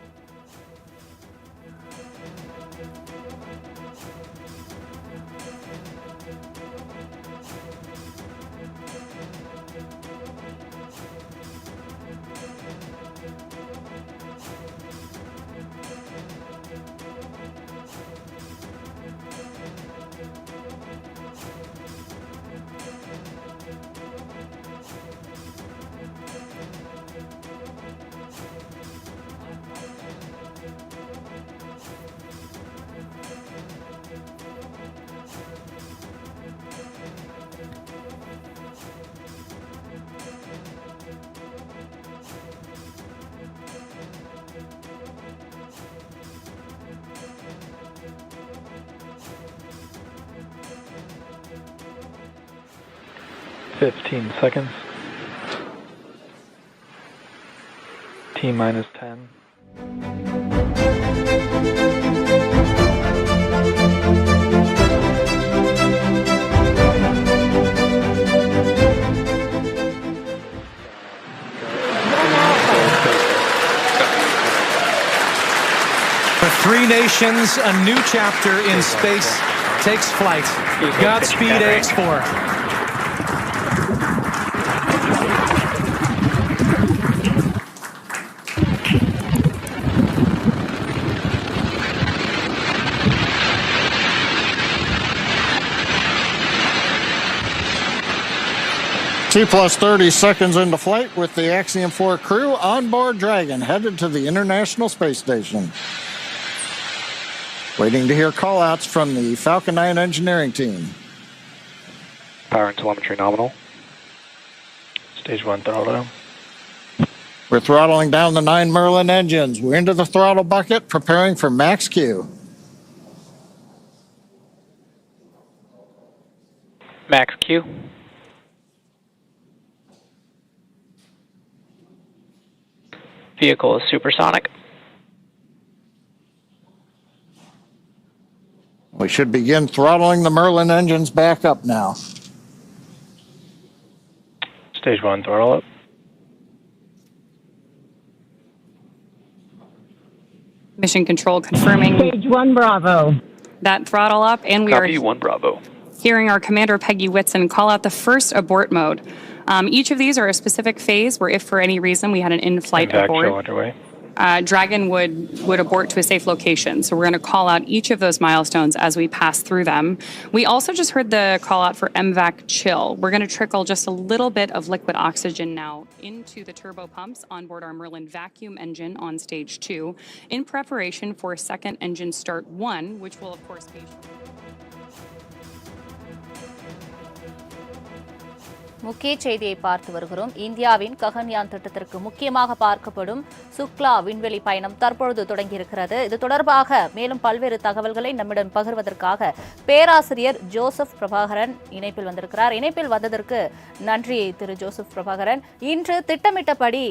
Fifteen seconds. T-minus 10. For 3 nations, a new chapter in space takes flight. Godspeed, AX4. T+30 seconds into flight with the Axiom 4 crew on board Dragon, headed to the International Space Station. Waiting to hear call-outs from the Falcon 9 engineering team. Power and telemetry nominal. Stage 1 throttle down. We're throttling down the 9 Merlin engines. We're into the throttle bucket, preparing for max Q. Max Q. Vehicle is supersonic. We should begin throttling the Merlin engines back up now. Stage 1 throttle up. Mission control confirming Stage 1 Bravo. that throttle up, and we Copy are 1 Bravo. hearing our commander Peggy Whitson call out the first abort mode. Each of these are a specific phase where if for any reason we had an in-flight Impact abort, show underway. Dragon would abort to a safe location. So we're going to call out each of those milestones as we pass through them. We also just heard the call out for MVAC chill. We're going to trickle just a little bit of liquid oxygen now into the turbo pumps on board our Merlin vacuum engine on stage 2 in preparation for second engine start 1, which will of course be... முக்கிய செய்தியை பார்த்து வருகிறோம். இந்தியாவின் ககன்யான் திட்டத்திற்கு முக்கியமாக பார்க்கப்படும் சுக்லா விண்வெளி பயணம் தற்பொழுது தொடங்கியிருக்கிறது. இது தொடர்பாக மேலும் பல்வேறு தகவல்களை நம்மிடம் பகிர்வதற்காக பேராசிரியர் ஜோசப் பிரபாகரன் இணைப்பில் வந்திருக்கிறார். இணைப்பில் வந்ததற்கு நன்றி திரு ஜோசப் பிரபாகரன். இன்று திட்டமிட்டபடி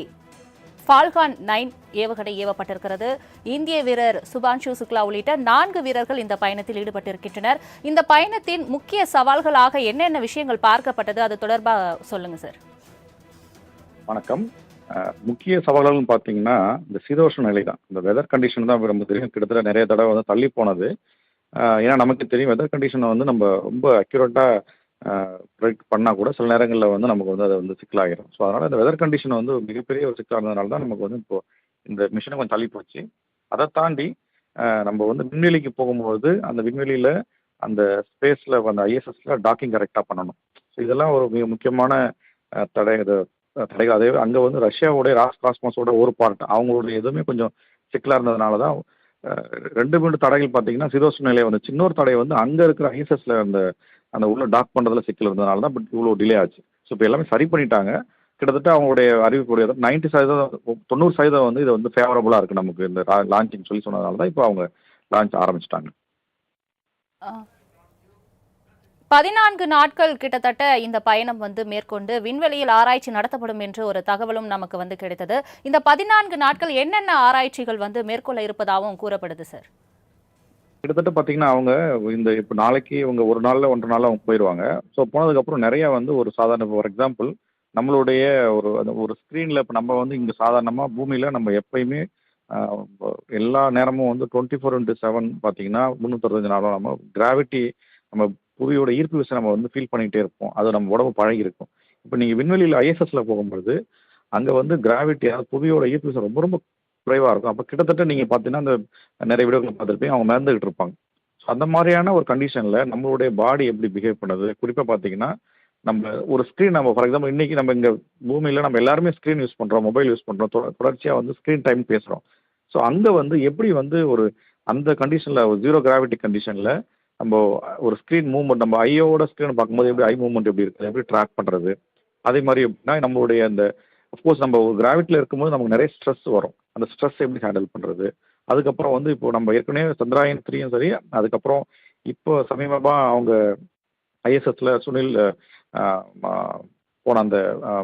ஃபால்கான் 9 ஏவுகணை ஏவப்பட்டிருக்கிறது. இந்திய வீரர் சுபான்ஷு சுக்லா உள்ளிட்ட 4 வீரர்கள் இந்த பயணத்தில் ஈடுபட்டிருக்கின்றனர். இந்த பயணத்தின் முக்கிய சவால்களாக என்னென்ன விஷயங்கள் பார்க்கப்பட்டது, அது தொடர்பாக சொல்லுங்க சார். வணக்கம். முக்கிய சவால்கள்னு பார்த்தீங்கன்னா இந்த சீதோஷ்ண நிலை தான். இந்த வெதர் கண்டிஷன் தான் ரொம்ப தெரியும். கிட்டத்தட்ட நிறைய தடவை வந்து தள்ளி போனது. ஏன்னா நமக்கு தெரியும் வெதர் கண்டிஷனை வந்து நம்ம ரொம்ப அக்யூரேட்டாக ப்ரெடிக்ட் பண்ணால் கூட சில நேரங்களில் வந்து நமக்கு வந்து அது வந்து சிக்கலாகிடும். ஸோ அதனால் இந்த வெதர் கண்டிஷன் வந்து மிகப்பெரிய ஒரு சிக்கலாக இருந்ததுனால தான் நமக்கு வந்து இப்போ இந்த மிஷனை கொஞ்சம் தள்ளி போச்சு. அதை தாண்டி நம்ம வந்து விண்வெளிக்கு போகும்போது அந்த விண்வெளியில் அந்த ஸ்பேஸில் அந்த ஐஎஸ்எஸ்ல டாக்கிங் கரெக்டாக பண்ணணும். ஸோ இதெல்லாம் ஒரு மிக முக்கியமான தடைகள். அதே அங்கே வந்து ரஷ்யாவுடைய காஸ்மாஸோட ஒரு பார்ட் அவங்களுடைய எதுவுமே கொஞ்சம் சிக்கலாக இருந்ததுனால தான் 2 தடைகள் பார்த்தீங்கன்னா சீதோஷ்ண நிலை வந்துச்சு. இன்னொரு தடை வந்து அங்கே இருக்கிற ஐஎஸ்எஸ்ல அந்த உள்ள டாக் பண்ணுறதுல சிக்கல் இருந்ததுனால தான் பட் இவ்வளோ டிலே ஆச்சு. ஸோ இப்போ எல்லாமே சரி பண்ணிட்டாங்க. கிட்டத்தட்ட அவங்களுடைய அறிவிப்புடைய 90% 90% வந்து இது வந்து ஃபேவரபுளாக இருக்குது நமக்கு இந்த லான்ச்சிங் சொல்லி சொன்னதுனால தான் இப்போ அவங்க லான்ச் ஆரம்பிச்சிட்டாங்க. 14 நாட்கள் கிட்டத்தட்ட இந்த பயணம் வந்து மேற்கொண்டு விண்வெளியில் ஆராய்ச்சி நடத்தப்படும் என்று ஒரு தகவலும் நமக்கு வந்து கிடைத்தது. இந்த 14 நாட்கள் என்னென்ன ஆராய்ச்சிகள் வந்து மேற்கொள்ள இருப்பதாகவும் கூறப்படுது சார்? கிட்டத்தட்ட பார்த்தீங்கன்னா அவங்க இந்த இப்போ நாளைக்கு இவங்க ஒரு நாளில் 1.5 நாளில் அவங்க போயிடுவாங்க. ஸோ போனதுக்கப்புறம் நிறையா வந்து ஒரு சாதாரண ஃபார் எக்ஸாம்பிள் நம்மளுடைய ஒரு ஸ்க்ரீனில் இப்போ நம்ம வந்து இங்கே சாதாரணமாக பூமியில் நம்ம எப்பயுமே எல்லா நேரமும் வந்து 24/7 பார்த்தீங்கன்னா 365 நாளும் நம்ம கிராவிட்டி நம்ம புவியோட ஈர்ப்பு விசை நம்ம வந்து ஃபீல் பண்ணிகிட்டே இருப்போம். அது நம்ம உடம்பு பழகி இருக்கும். இப்போ நீங்கள் விண்வெளியில் ஐஎஸ்எஸ்ல போகும்போது அங்கே வந்து கிராவிட்டி அதாவது புவியோட ஈர்ப்பு விசை ரொம்ப ரொம்ப குறைவாக இருக்கும். அப்போ கிட்டத்தட்ட நீங்கள் பார்த்தீங்கன்னா அந்த நிறைய வீடியோக்களை பார்த்துருப்பீங்க அவங்க மிதந்துகிட்டு இருப்பாங்க. ஸோ அந்த மாதிரியான ஒரு கண்டிஷனில் நம்மளுடைய பாடி எப்படி பிஹேவ் பண்ணுது குறிப்பாக பார்த்தீங்கன்னா நம்ம ஒரு ஸ்க்ரீன் நம்ம ஃபார் எக்ஸாம்பிள் இன்றைக்கி நம்ம இங்கே பூமியில் நம்ம எல்லாருமே ஸ்க்ரீன் யூஸ் பண்ணுறோம், மொபைல் யூஸ் பண்ணுறோம், தொடர்ச்சியாக வந்து ஸ்க்ரீன் டைம் பேசுகிறோம். ஸோ அங்கே வந்து எப்படி வந்து ஒரு அந்த கண்டிஷனில் ஒரு 0 கிராவிட்டி கண்டிஷனில் நம்ம ஒரு ஸ்க்ரீன் மூவ்மெண்ட் நம்ம ஐயோட ஸ்க்ரீனை பார்க்கும்போது எப்படி ஐ மூவ்மெண்ட் எப்படி இருக்குது எப்படி ட்ராக் பண்ணுறது. அதே மாதிரி எப்படின்னா நம்மளுடைய அந்த அஃப்கோர்ஸ் நம்ம ஒரு கிராவிட்டியில் இருக்கும்போது நமக்கு நிறைய ஸ்ட்ரெஸ் வரும். அந்த ஸ்ட்ரெஸ் எப்படி ஹேண்டில் பண்ணுறது. அதுக்கப்புறம் வந்து இப்போ நம்ம ஏற்கனவே சந்திராயன் 3யும் சரி அதுக்கப்புறம் இப்போ சமீபமாக அவங்க ஐஎஸ்எஸ்ல சுனில் போன அந்த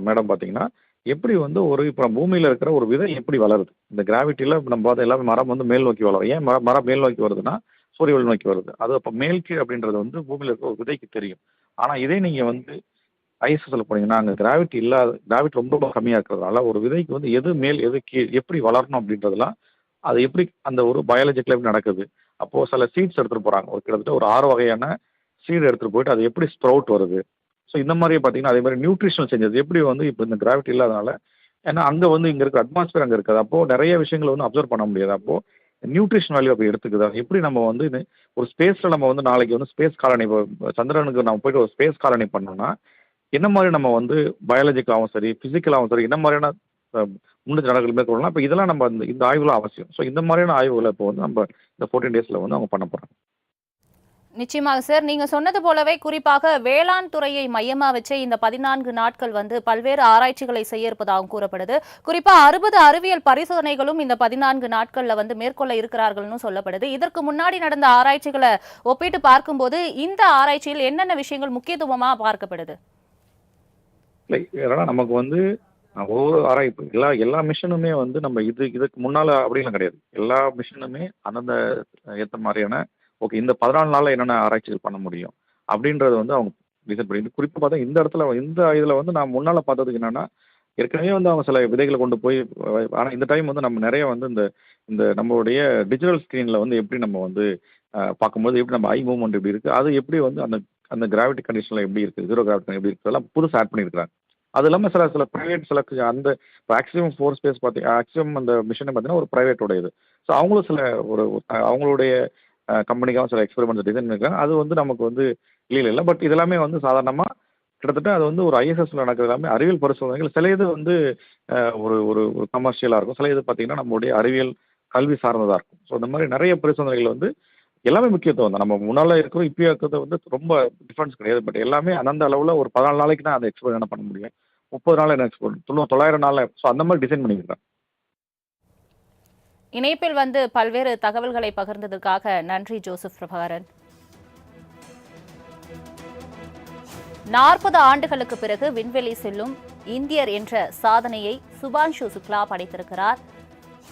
மேடம் பார்த்தீங்கன்னா எப்படி வந்து ஒரு இப்போ பூமியில் இருக்கிற ஒரு விதை எப்படி வளருது. இந்த கிராவிட்டியில் நம்ம பார்த்து எல்லாமே மரம் வந்து மேல் நோக்கி வளரும். ஏன் மரம் மேல் நோக்கி வருதுன்னா சூரிய ஒளி நோக்கி வருது. அது அப்போ மேல் கீழ் அப்படின்றது வந்து பூமியில் இருக்க ஒரு விதைக்கு தெரியும். ஆனால் இதே நீங்கள் வந்து ஐஎஸ்எஸ்ல போனீங்கன்னா அங்கே கிராவிட்டி ரொம்ப ரொம்ப கம்மியாக இருக்கிறதுனால ஒரு விதைக்கு வந்து எது மேல் எது கீழ் எப்படி வளரணும் அப்படின்றதுலாம் அது எப்படி அந்த ஒரு பயாலஜிக்கல் எப்படி நடக்குது. அப்போது சில சீட்ஸ் எடுத்துகிட்டு போகிறாங்க. ஒரு கிட்டத்தட்ட ஒரு 6 வகையான சீடு எடுத்துகிட்டு போயிட்டு அது எப்படி ஸ்ப்ரவுட் வருது. ஸோ இந்த மாதிரியே பார்த்தீங்கன்னா அதே மாதிரி நியூட்ரிஷனல் சேஞ்சஸ் எப்படி வந்து இப்போ இந்த கிராவிட்டி இல்லாதனால ஏன்னா அங்கே வந்து இங்கே இருக்கிற அட்மாஸ்பியர் அங்கே இருக்காது. அப்போது நிறைய விஷயங்களை வந்து அப்சர்வ் பண்ண முடியாது. அப்போது நியூட்ரிஷன் வேல்யூ அப்படி எடுத்துக்குது. அது எப்படி நம்ம வந்து ஒரு ஸ்பேஸில் நம்ம வந்து நாளைக்கு வந்து ஸ்பேஸ் காலனி சந்திரனுக்கு நம்ம போயிட்டு ஒரு ஸ்பேஸ் காலனி பண்ணோம்னா என்ன மாதிரி நம்ம வந்து பயாலஜிக்கலாகவும் சரி ஃபிசிக்கலாகவும் சரி என்ன மாதிரியான முன்னெச்சரிக்கை நடவடிக்கைகள் மேற்கொள்ளலாம். இப்போ இதெல்லாம் நம்ம இந்த ஆய்வுலாம் அவசியம். ஸோ இந்த மாதிரியான ஆய்வுகளை இப்போ வந்து நம்ம இந்த 14 டேஸில் வந்து அவங்க பண்ண போகிறாங்க. நிச்சயமாக சார், நீங்க சொன்னது போலவே குறிப்பாக வேளாண் துறையை மையமா வச்சே இந்த 14 நாட்கள் வந்து பல்வேறு ஆராய்ச்சிகளை செய்ய இருப்பதாகவும் கூறப்படுது. குறிப்பா 60 அறிவியல் பரிசோதனைகளும் இந்த 14 நாட்கள்ல வந்து மேற்கொள்ள இருக்கிறார்கள்னு சொல்லப்படுது. இதற்கு முன்னாடி நடந்த ஆராய்ச்சிகளை ஒப்பிட்டு பார்க்கும்போது இந்த ஆராய்ச்சியில் என்னென்ன விஷயங்கள் முக்கியத்துவமா பார்க்கப்படுது? நமக்கு வந்து ஒவ்வொரு ஆராய்ப்பு எல்லா மிஷனுமே வந்து நம்ம இதுக்கு முன்னால அப்படிலாம் கிடையாது. எல்லா மிஷனுமே அந்தந்த ஏற்ற மாதிரியான ஓகே இந்த 14 நாளில் என்னென்ன ஆராய்ச்சிகள் பண்ண முடியும் அப்படின்றது வந்து அவங்க டிசைட் பண்ணி குறிப்பாக பார்த்தா இந்த இடத்துல இந்த இதில் வந்து நான் முன்னால் பார்த்ததுக்கு என்னென்னா ஏற்கனவே வந்து அவங்க சில விதைகளை கொண்டு போய் ஆனால் இந்த டைம் வந்து நம்ம நிறைய வந்து இந்த நம்மளுடைய டிஜிட்டல் ஸ்க்ரீனில் வந்து எப்படி நம்ம வந்து பார்க்கும்போது எப்படி நம்ம ஐ மூவ்மெண்ட் எப்படி இருக்குது அது எப்படி வந்து அந்த கிராவிட்டி கண்டிஷனில் எப்படி இருக்குது 0 கிராவிட்டி எப்படி இருக்குது அதெல்லாம் புதுசாக ஆட் பண்ணியிருக்கிறாங்க. அது இல்லாமல் சில ப்ரைவேட் அந்த மேக்ஸிமம் 4 ஸ்பேஸ் மேக்ஸிமம் அந்த மிஷனை பார்த்தீங்கன்னா ஒரு ப்ரைவேட்டோட இது. ஸோ அவங்களும் சில அவங்களுடைய கம்பெனிக்காகவும் சில எக்ஸ்பெரிமெண்ட்ஸ் டிசைன் பண்ணியிருக்காங்க. அது வந்து நமக்கு வந்து இல்லை பட் இதெல்லாமே வந்து சாதாரணமாக கிட்டத்தட்ட அது வந்து ஒரு ஐஎஸ்எஸ்ல நடக்கிறது எல்லாமே அறிவியல் பரிசோதனைகள். சில இது வந்து ஒரு ஒரு கமர்ஷியலாக இருக்கும். சில இது பார்த்தீங்கன்னா நம்மளுடைய அறிவியல் கல்வி சார்ந்ததாக இருக்கும். ஸோ இந்த மாதிரி நிறைய பரிசோதனைகள் வந்து எல்லாமே முக்கியத்துவம் தான். நம்ம முன்னால் இருக்கிறோம் இப்போ இருக்கிறது வந்து ரொம்ப டிஃப்ரென்ஸ் கிடையாது. பட் எல்லாமே அந்தந்த அளவில் ஒரு 14 நாளைக்கு தான் அந்த எக்ஸ்போர்ட் என்ன பண்ண முடியும் 30 நாள் என்ன எக்ஸ்போர்ட் 900 நாள். ஸோ அந்த மாதிரி டிசைன் பண்ணியிருக்காங்க. இணைப்பில் வந்து பல்வேறு தகவல்களை பகிர்ந்ததற்காக நன்றி ஜோசப் பிரபாகரன். 40 ஆண்டுகளுக்கு பிறகு விண்வெளி செல்லும் இந்தியர் என்ற சாதனையை சுபான்ஷு சுக்லா படைத்திருக்கிறார்.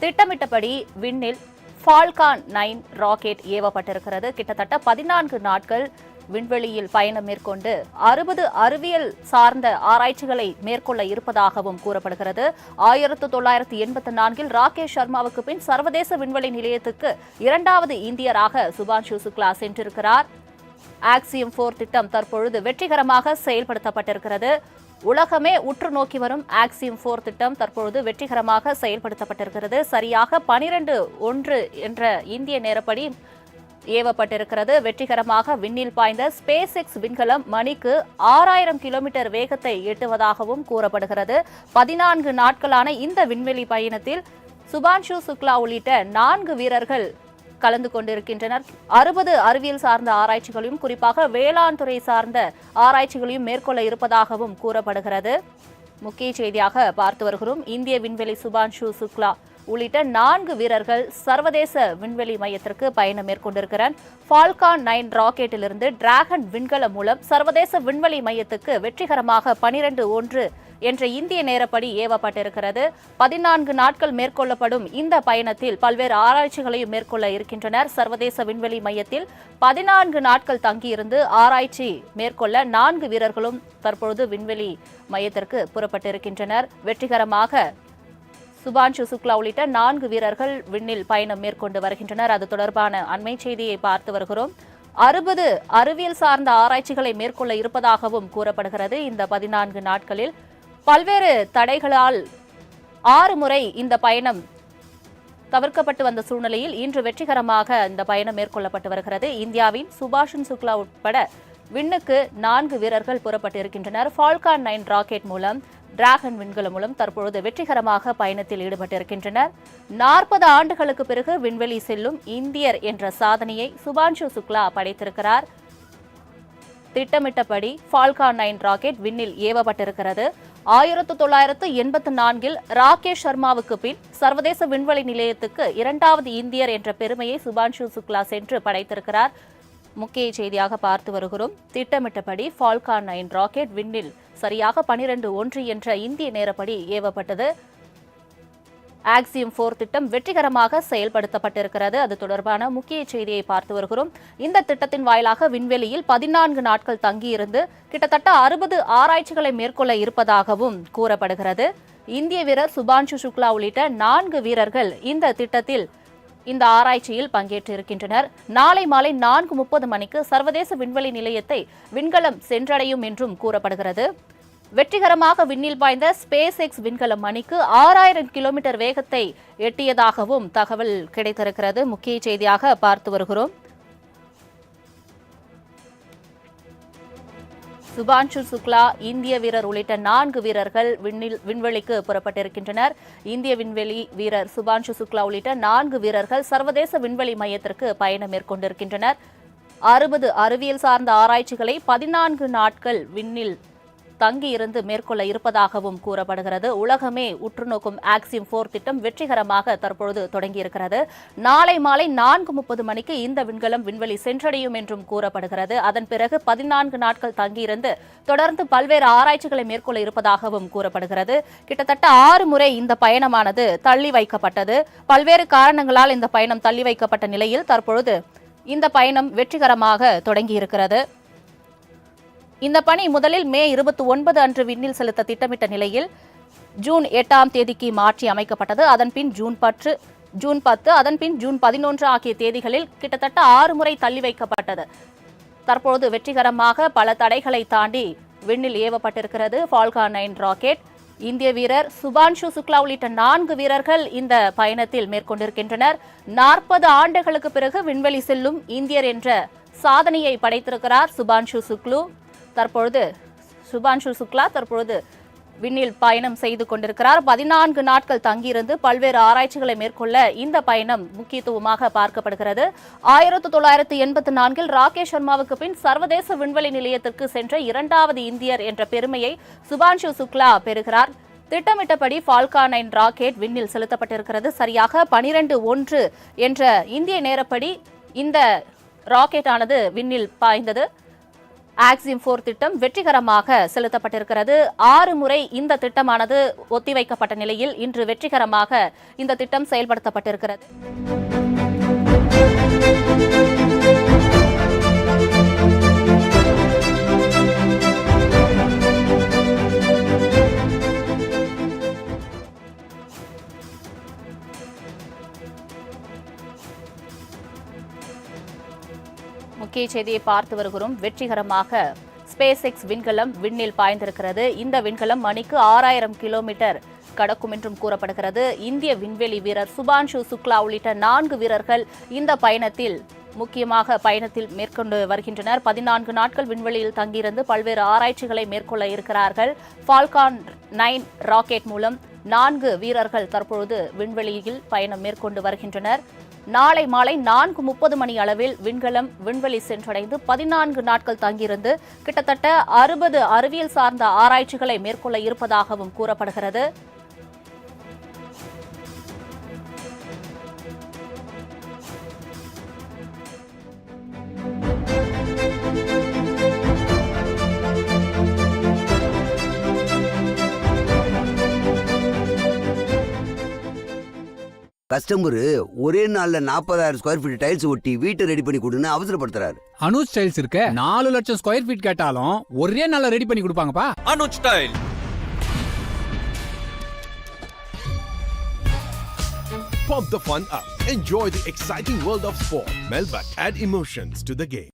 திட்டமிட்டபடி விண்ணில் ஃபால்கான் 9 ராக்கெட் ஏவப்பட்டிருக்கிறது. கிட்டத்தட்ட 14 நாட்கள் விண்வெளியில் பயணம் மேற்கொண்டு 60 அறிவியல் சார்ந்த ஆராய்ச்சிகளை மேற்கொள்ள இருப்பதாகவும் கூறப்படுகிறது. 1984 ராகேஷ் சர்மாவுக்கு பின் சர்வதேச விண்வெளி நிலையத்துக்கு 2வது இந்தியராக சுபான்ஷு சுக்லா சென்றிருக்கிறார். ஆக்சியம் 4 திட்டம் தற்பொழுது வெற்றிகரமாக செயல்படுத்தப்பட்டிருக்கிறது. உலகமே உற்று நோக்கி வரும் ஆக்சியம் 4 திட்டம் தற்பொழுது வெற்றிகரமாக செயல்படுத்தப்பட்டிருக்கிறது. சரியாக 12:01 என்ற இந்திய நேரப்படி ஏவப்பட்டிருக்கிறது. வெற்றிகரமாக விண்ணில் பாய்ந்த ஸ்பேஸ்எக்ஸ் விண்கலம் மணிக்கு 6000 கிலோமீட்டர் வேகத்தை எட்டுவதாகவும் கூறப்படுகிறது. 14 நாட்களான இந்த விண்வெளி பயணத்தில் சுபான்ஷு சுக்லா உள்ளிட்ட 4 வீரர்கள் கலந்து கொண்டிருக்கின்றனர். 60 அறிவியல் சார்ந்த ஆராய்ச்சிகளையும் குறிப்பாக வேளாண் துறை சார்ந்த ஆராய்ச்சிகளையும் மேற்கொள்ள இருப்பதாகவும் கூறப்படுகிறது. முக்கிய செய்தியாக பார்த்து வருகிறோம். இந்திய விண்வெளி சுபான்ஷு சுக்லா உள்ளிட்ட 4 வீரர்கள் சர்வதேச விண்வெளி மையத்திற்கு பயணம் மேற்கொண்டிருக்கிறார். ஃபால்கான் 9 ராக்கெட்டிலிருந்து டிராகன் விண்கலம் மூலம் சர்வதேச விண்வெளி மையத்துக்கு வெற்றிகரமாக 12:01 என்ற இந்திய நேரப்படி ஏவப்பட்டிருக்கிறது. 14 நாட்கள் மேற்கொள்ளப்படும் இந்த பயணத்தில் பல்வேறு ஆராய்ச்சிகளையும் மேற்கொள்ள இருக்கின்றனர். சர்வதேச விண்வெளி மையத்தில் 14 நாட்கள் தங்கியிருந்து ஆராய்ச்சி மேற்கொள்ள 4 வீரர்களும் தற்பொழுது விண்வெளி மையத்திற்கு புறப்பட்டிருக்கின்றனர். வெற்றிகரமாக சுபான்ஷு சுக்லா உள்ளிட்ட 4 வீரர்கள் விண்ணில் பயணம் மேற்கொண்டு வருகின்றனர். அது தொடர்பான அண்மை செய்தியை பார்த்து வருகிறோம். 60 அறிவியல் சார்ந்த ஆராய்ச்சிகளை மேற்கொள்ள இருப்பதாகவும் கூறப்படுகிறது. இந்த 14 நாட்களில் பல்வேறு தடைகளால் 6 முறை இந்த பயணம் தவிர்க்கப்பட்டு வந்த சூழ்நிலையில் இன்று வெற்றிகரமாக இந்த பயணம் மேற்கொள்ளப்பட்டு வருகிறது. இந்தியாவின் சுபான்ஷு சுக்லா உட்பட விண்ணுக்கு 4 வீரர்கள் புறப்பட்டிருக்கின்றனர். ஃபால்கான் 9 ராக்கெட் மூலம் டிராகன் விண்கலம் மூலம் தற்பொழுது வெற்றிகரமாக பயணத்தில் ஈடுபட்டிருக்கின்றனர். 40 ஆண்டுகளுக்கு பிறகு விண்வெளி செல்லும் இந்தியர் என்ற சாதனையை சுபான்ஷு சுக்லா படைத்திருக்கிறார். திட்டமிட்டபடி ஃபால்கான் 9 ராக்கெட் விண்ணில் ஏவப்பட்டிருக்கிறது. 1984 ராகேஷ் சர்மாவுக்கு பின் சர்வதேச விண்வெளி நிலையத்துக்கு 2வது இந்தியர் என்ற பெருமையை சுபான்ஷு சுக்லா சென்று படைத்திருக்கிறார். முக்கிய செய்தியாக பார்த்து வருகிறோம். திட்டமிட்டபடி ஃபால்கான் 9 ராக்கெட் விண்ணில் சரியாக 12:01 என்ற இந்திய நேரப்படி ஏவப்பட்டது. ஆக்சியம் 4 திட்டம் வெற்றிகரமாக செயல்படுத்தப்பட்டிருக்கிறது. அது தொடர்பான முக்கிய செய்தியை பார்த்து வருகிறோம். இந்த திட்டத்தின் வாயிலாக விண்வெளியில் 14 நாட்கள் தங்கியிருந்து கிட்டத்தட்ட 60 ஆராய்ச்சிகளை மேற்கொள்ள இருப்பதாகவும் கூறப்படுகிறது. இந்திய வீரர் சுபான்ஷு சுக்லா உள்ளிட்ட 4 வீரர்கள் இந்த திட்டத்தில் இந்த ஆராய்ச்சியில் பங்கேற்றிருக்கின்றனர். நாளை மாலை 4:30 மணிக்கு சர்வதேச விண்வெளி நிலையத்தை விண்கலம் சென்றடையும் என்றும் கூறப்படுகிறது. வெற்றிகரமாக விண்ணில் பாய்ந்த ஸ்பேஸ்எக்ஸ் விண்கலம் மணிக்கு 6000 கிலோமீட்டர் வேகத்தை எட்டியதாகவும் தகவல் கிடைத்திருக்கிறது. முக்கிய செய்தியாக பார்த்து வருகிறோம். சுபான்ஷு சுக்லா, இந்திய வீரர் உள்ளிட்ட 4 வீரர்கள் விண்வெளிக்கு புறப்பட்டிருக்கின்றனர். இந்திய விண்வெளி வீரர் சுபான்ஷு சுக்லா உள்ளிட்ட 4 வீரர்கள் சர்வதேச விண்வெளி மையத்திற்கு பயணம் மேற்கொண்டிருக்கின்றனர். 60 அறிவியல் சார்ந்த ஆராய்ச்சிகளை 14 நாட்கள் விண்ணில் தங்கியிருந்து மேற்கொள்ள இருப்பதாகவும் கூறப்படுகிறது. உலகமே உற்றுநோக்கும் ஆக்சியம் 4 திட்டம் வெற்றிகரமாக தற்பொழுது தொடங்கியிருக்கிறது. நாளை மாலை 4:30 மணிக்கு இந்த விண்கலம் விண்வெளி சென்றடையும் என்றும் கூறப்படுகிறது. அதன் பிறகு 14 நாட்கள் தங்கியிருந்து தொடர்ந்து பல்வேறு ஆராய்ச்சிகளை மேற்கொள்ள இருப்பதாகவும் கூறப்படுகிறது. கிட்டத்தட்ட 6 முறை இந்த பயணமானது தள்ளி வைக்கப்பட்டது. பல்வேறு காரணங்களால் இந்த பயணம் தள்ளி வைக்கப்பட்ட நிலையில் தற்பொழுது இந்த பயணம் வெற்றிகரமாக தொடங்கியிருக்கிறது. இந்த பணி முதலில் மே 29 அன்று விண்ணில் செலுத்த திட்டமிட்ட நிலையில் ஜூன் 8ஆம் தேதிக்கு மாற்றி அமைக்கப்பட்டது. அதன்பின் ஜூன் 10, அதன்பின் ஜூன் 11 ஆகிய தேதிகளில் கிட்டத்தட்ட 6 முறை தள்ளி வைக்கப்பட்டது. தற்பொழுது வெற்றிகரமாக பல தடைகளை தாண்டி விண்ணில் ஏவப்பட்டிருக்கிறது ஃபால்கான் 9 ராக்கெட். இந்திய வீரர் சுபான்ஷு சுக்லா உள்ளிட்ட 4 வீரர்கள் இந்த பயணத்தில் மேற்கொண்டிருக்கின்றனர். 40 ஆண்டுகளுக்கு பிறகு விண்வெளி செல்லும் இந்தியர் என்ற சாதனையை படைத்திருக்கிறார் சுபான்ஷு சுக்லா தற்பொழுது விண்ணில் பயணம் செய்து கொண்டிருக்கிறார். 14 நாட்கள் தங்கியிருந்து பல்வேறு ஆராய்ச்சிகளை மேற்கொள்ள இந்த பயணம் முக்கியத்துவமாக பார்க்கப்படுகிறது. 1984 ராகேஷ் சர்மாவுக்கு பின் சர்வதேச விண்வெளி நிலையத்திற்கு சென்ற 2வது இந்தியர் என்ற பெருமையை சுபான்ஷு சுக்லா பெறுகிறார். திட்டமிட்டபடி ஃபால்கான் 9 ராக்கெட் விண்ணில் செலுத்தப்பட்டிருக்கிறது. சரியாக 12:01 என்ற இந்திய நேரப்படி இந்த ராக்கெட் ஆனது விண்ணில் பாய்ந்தது. ஆக்சிம் 4 திட்டம் வெற்றிகரமாக செலுத்தப்பட்டிருக்கிறது. 6 முறை இந்த திட்டமானது ஒத்திவைக்கப்பட்ட நிலையில் இன்று வெற்றிகரமாக இந்த திட்டம் செயல்படுத்தப்பட்டிருக்கிறது. முக்கிய செய்தியை பார்த்து வருகிறோம். வெற்றிகரமாக ஸ்பேஸ் விண்கலம் விண்ணில் பாய்ந்திருக்கிறது. இந்த விண்கலம் மணிக்கு 6000 கிலோமீட்டர் கடக்கும் என்றும் கூறப்படுகிறது. இந்திய விண்வெளி வீரர் சுபான்ஷு சுக்லா உள்ளிட்ட 4 வீரர்கள் இந்த பயணத்தில் மேற்கொண்டு வருகின்றனர். 14 நாட்கள் விண்வெளியில் தங்கியிருந்து பல்வேறு ஆராய்ச்சிகளை மேற்கொள்ள இருக்கிறார்கள். ஃபால்கான் 9 ராக்கெட் மூலம் 4 வீரர்கள் தற்பொழுது விண்வெளியில் பயணம் மேற்கொண்டு வருகின்றனர். நாளை மாலை 4:30 மணி அளவில் விண்கலம் விண்வெளி சென்றடைந்து 14 நாட்கள் தங்கியிருந்து கிட்டத்தட்ட 60 அறிவியல் சார்ந்த ஆராய்ச்சிகளை மேற்கொள்ள இருப்பதாகவும் கூறப்படுகிறது. கஸ்டமர் ஒரே நாள்ல 40,000 ஸ்கொயர் ஃபீட் டைல்ஸ் ஒட்டி வீட்டை ரெடி பண்ணி கொடுன்னு அவசரப்படுத்துறாரு. அனுஜ் டைல்ஸ் இருக்க 4 லட்சம் ஸ்கொயர் ஃபீட் கேட்டாலும் ஒரே நாள்ல ரெடி பண்ணி கொடுப்பாங்கப்பா. Anuj tile. Pump the fun up. Enjoy the exciting world of sport. Melbourne, add emotions to the game.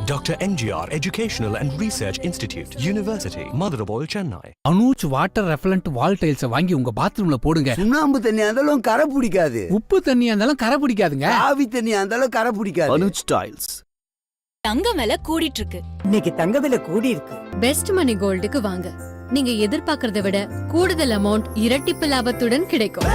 Dr. MGR Educational and Research Institute, University, Mother of All, Chennai. Anuj water repellent wall tiles வாங்கி உங்க பாத்ரூம்ல போடுங்க. சுண்ணாம்பு தண்ணியா இருந்தாலும் கரை பிடிக்காது. உப்பு தண்ணியா இருந்தாலும் கரை பிடிக்காதுங்க. ஆவி தண்ணியா இருந்தாலும் கரை பிடிக்காது. அனுஜ் டைல்ஸ். தங்க விலை கூடிட்டு இருக்கு. இன்னைக்கு தங்க விலை கூடி இருக்கு. பெஸ்ட் மணி கோல்டுக்கு வாங்க. நீங்க எதிர்பார்க்கறதை விட கூடுதல் அமௌண்ட் இரட்டிப்பு லாபத்துடன் கிடைக்கும்.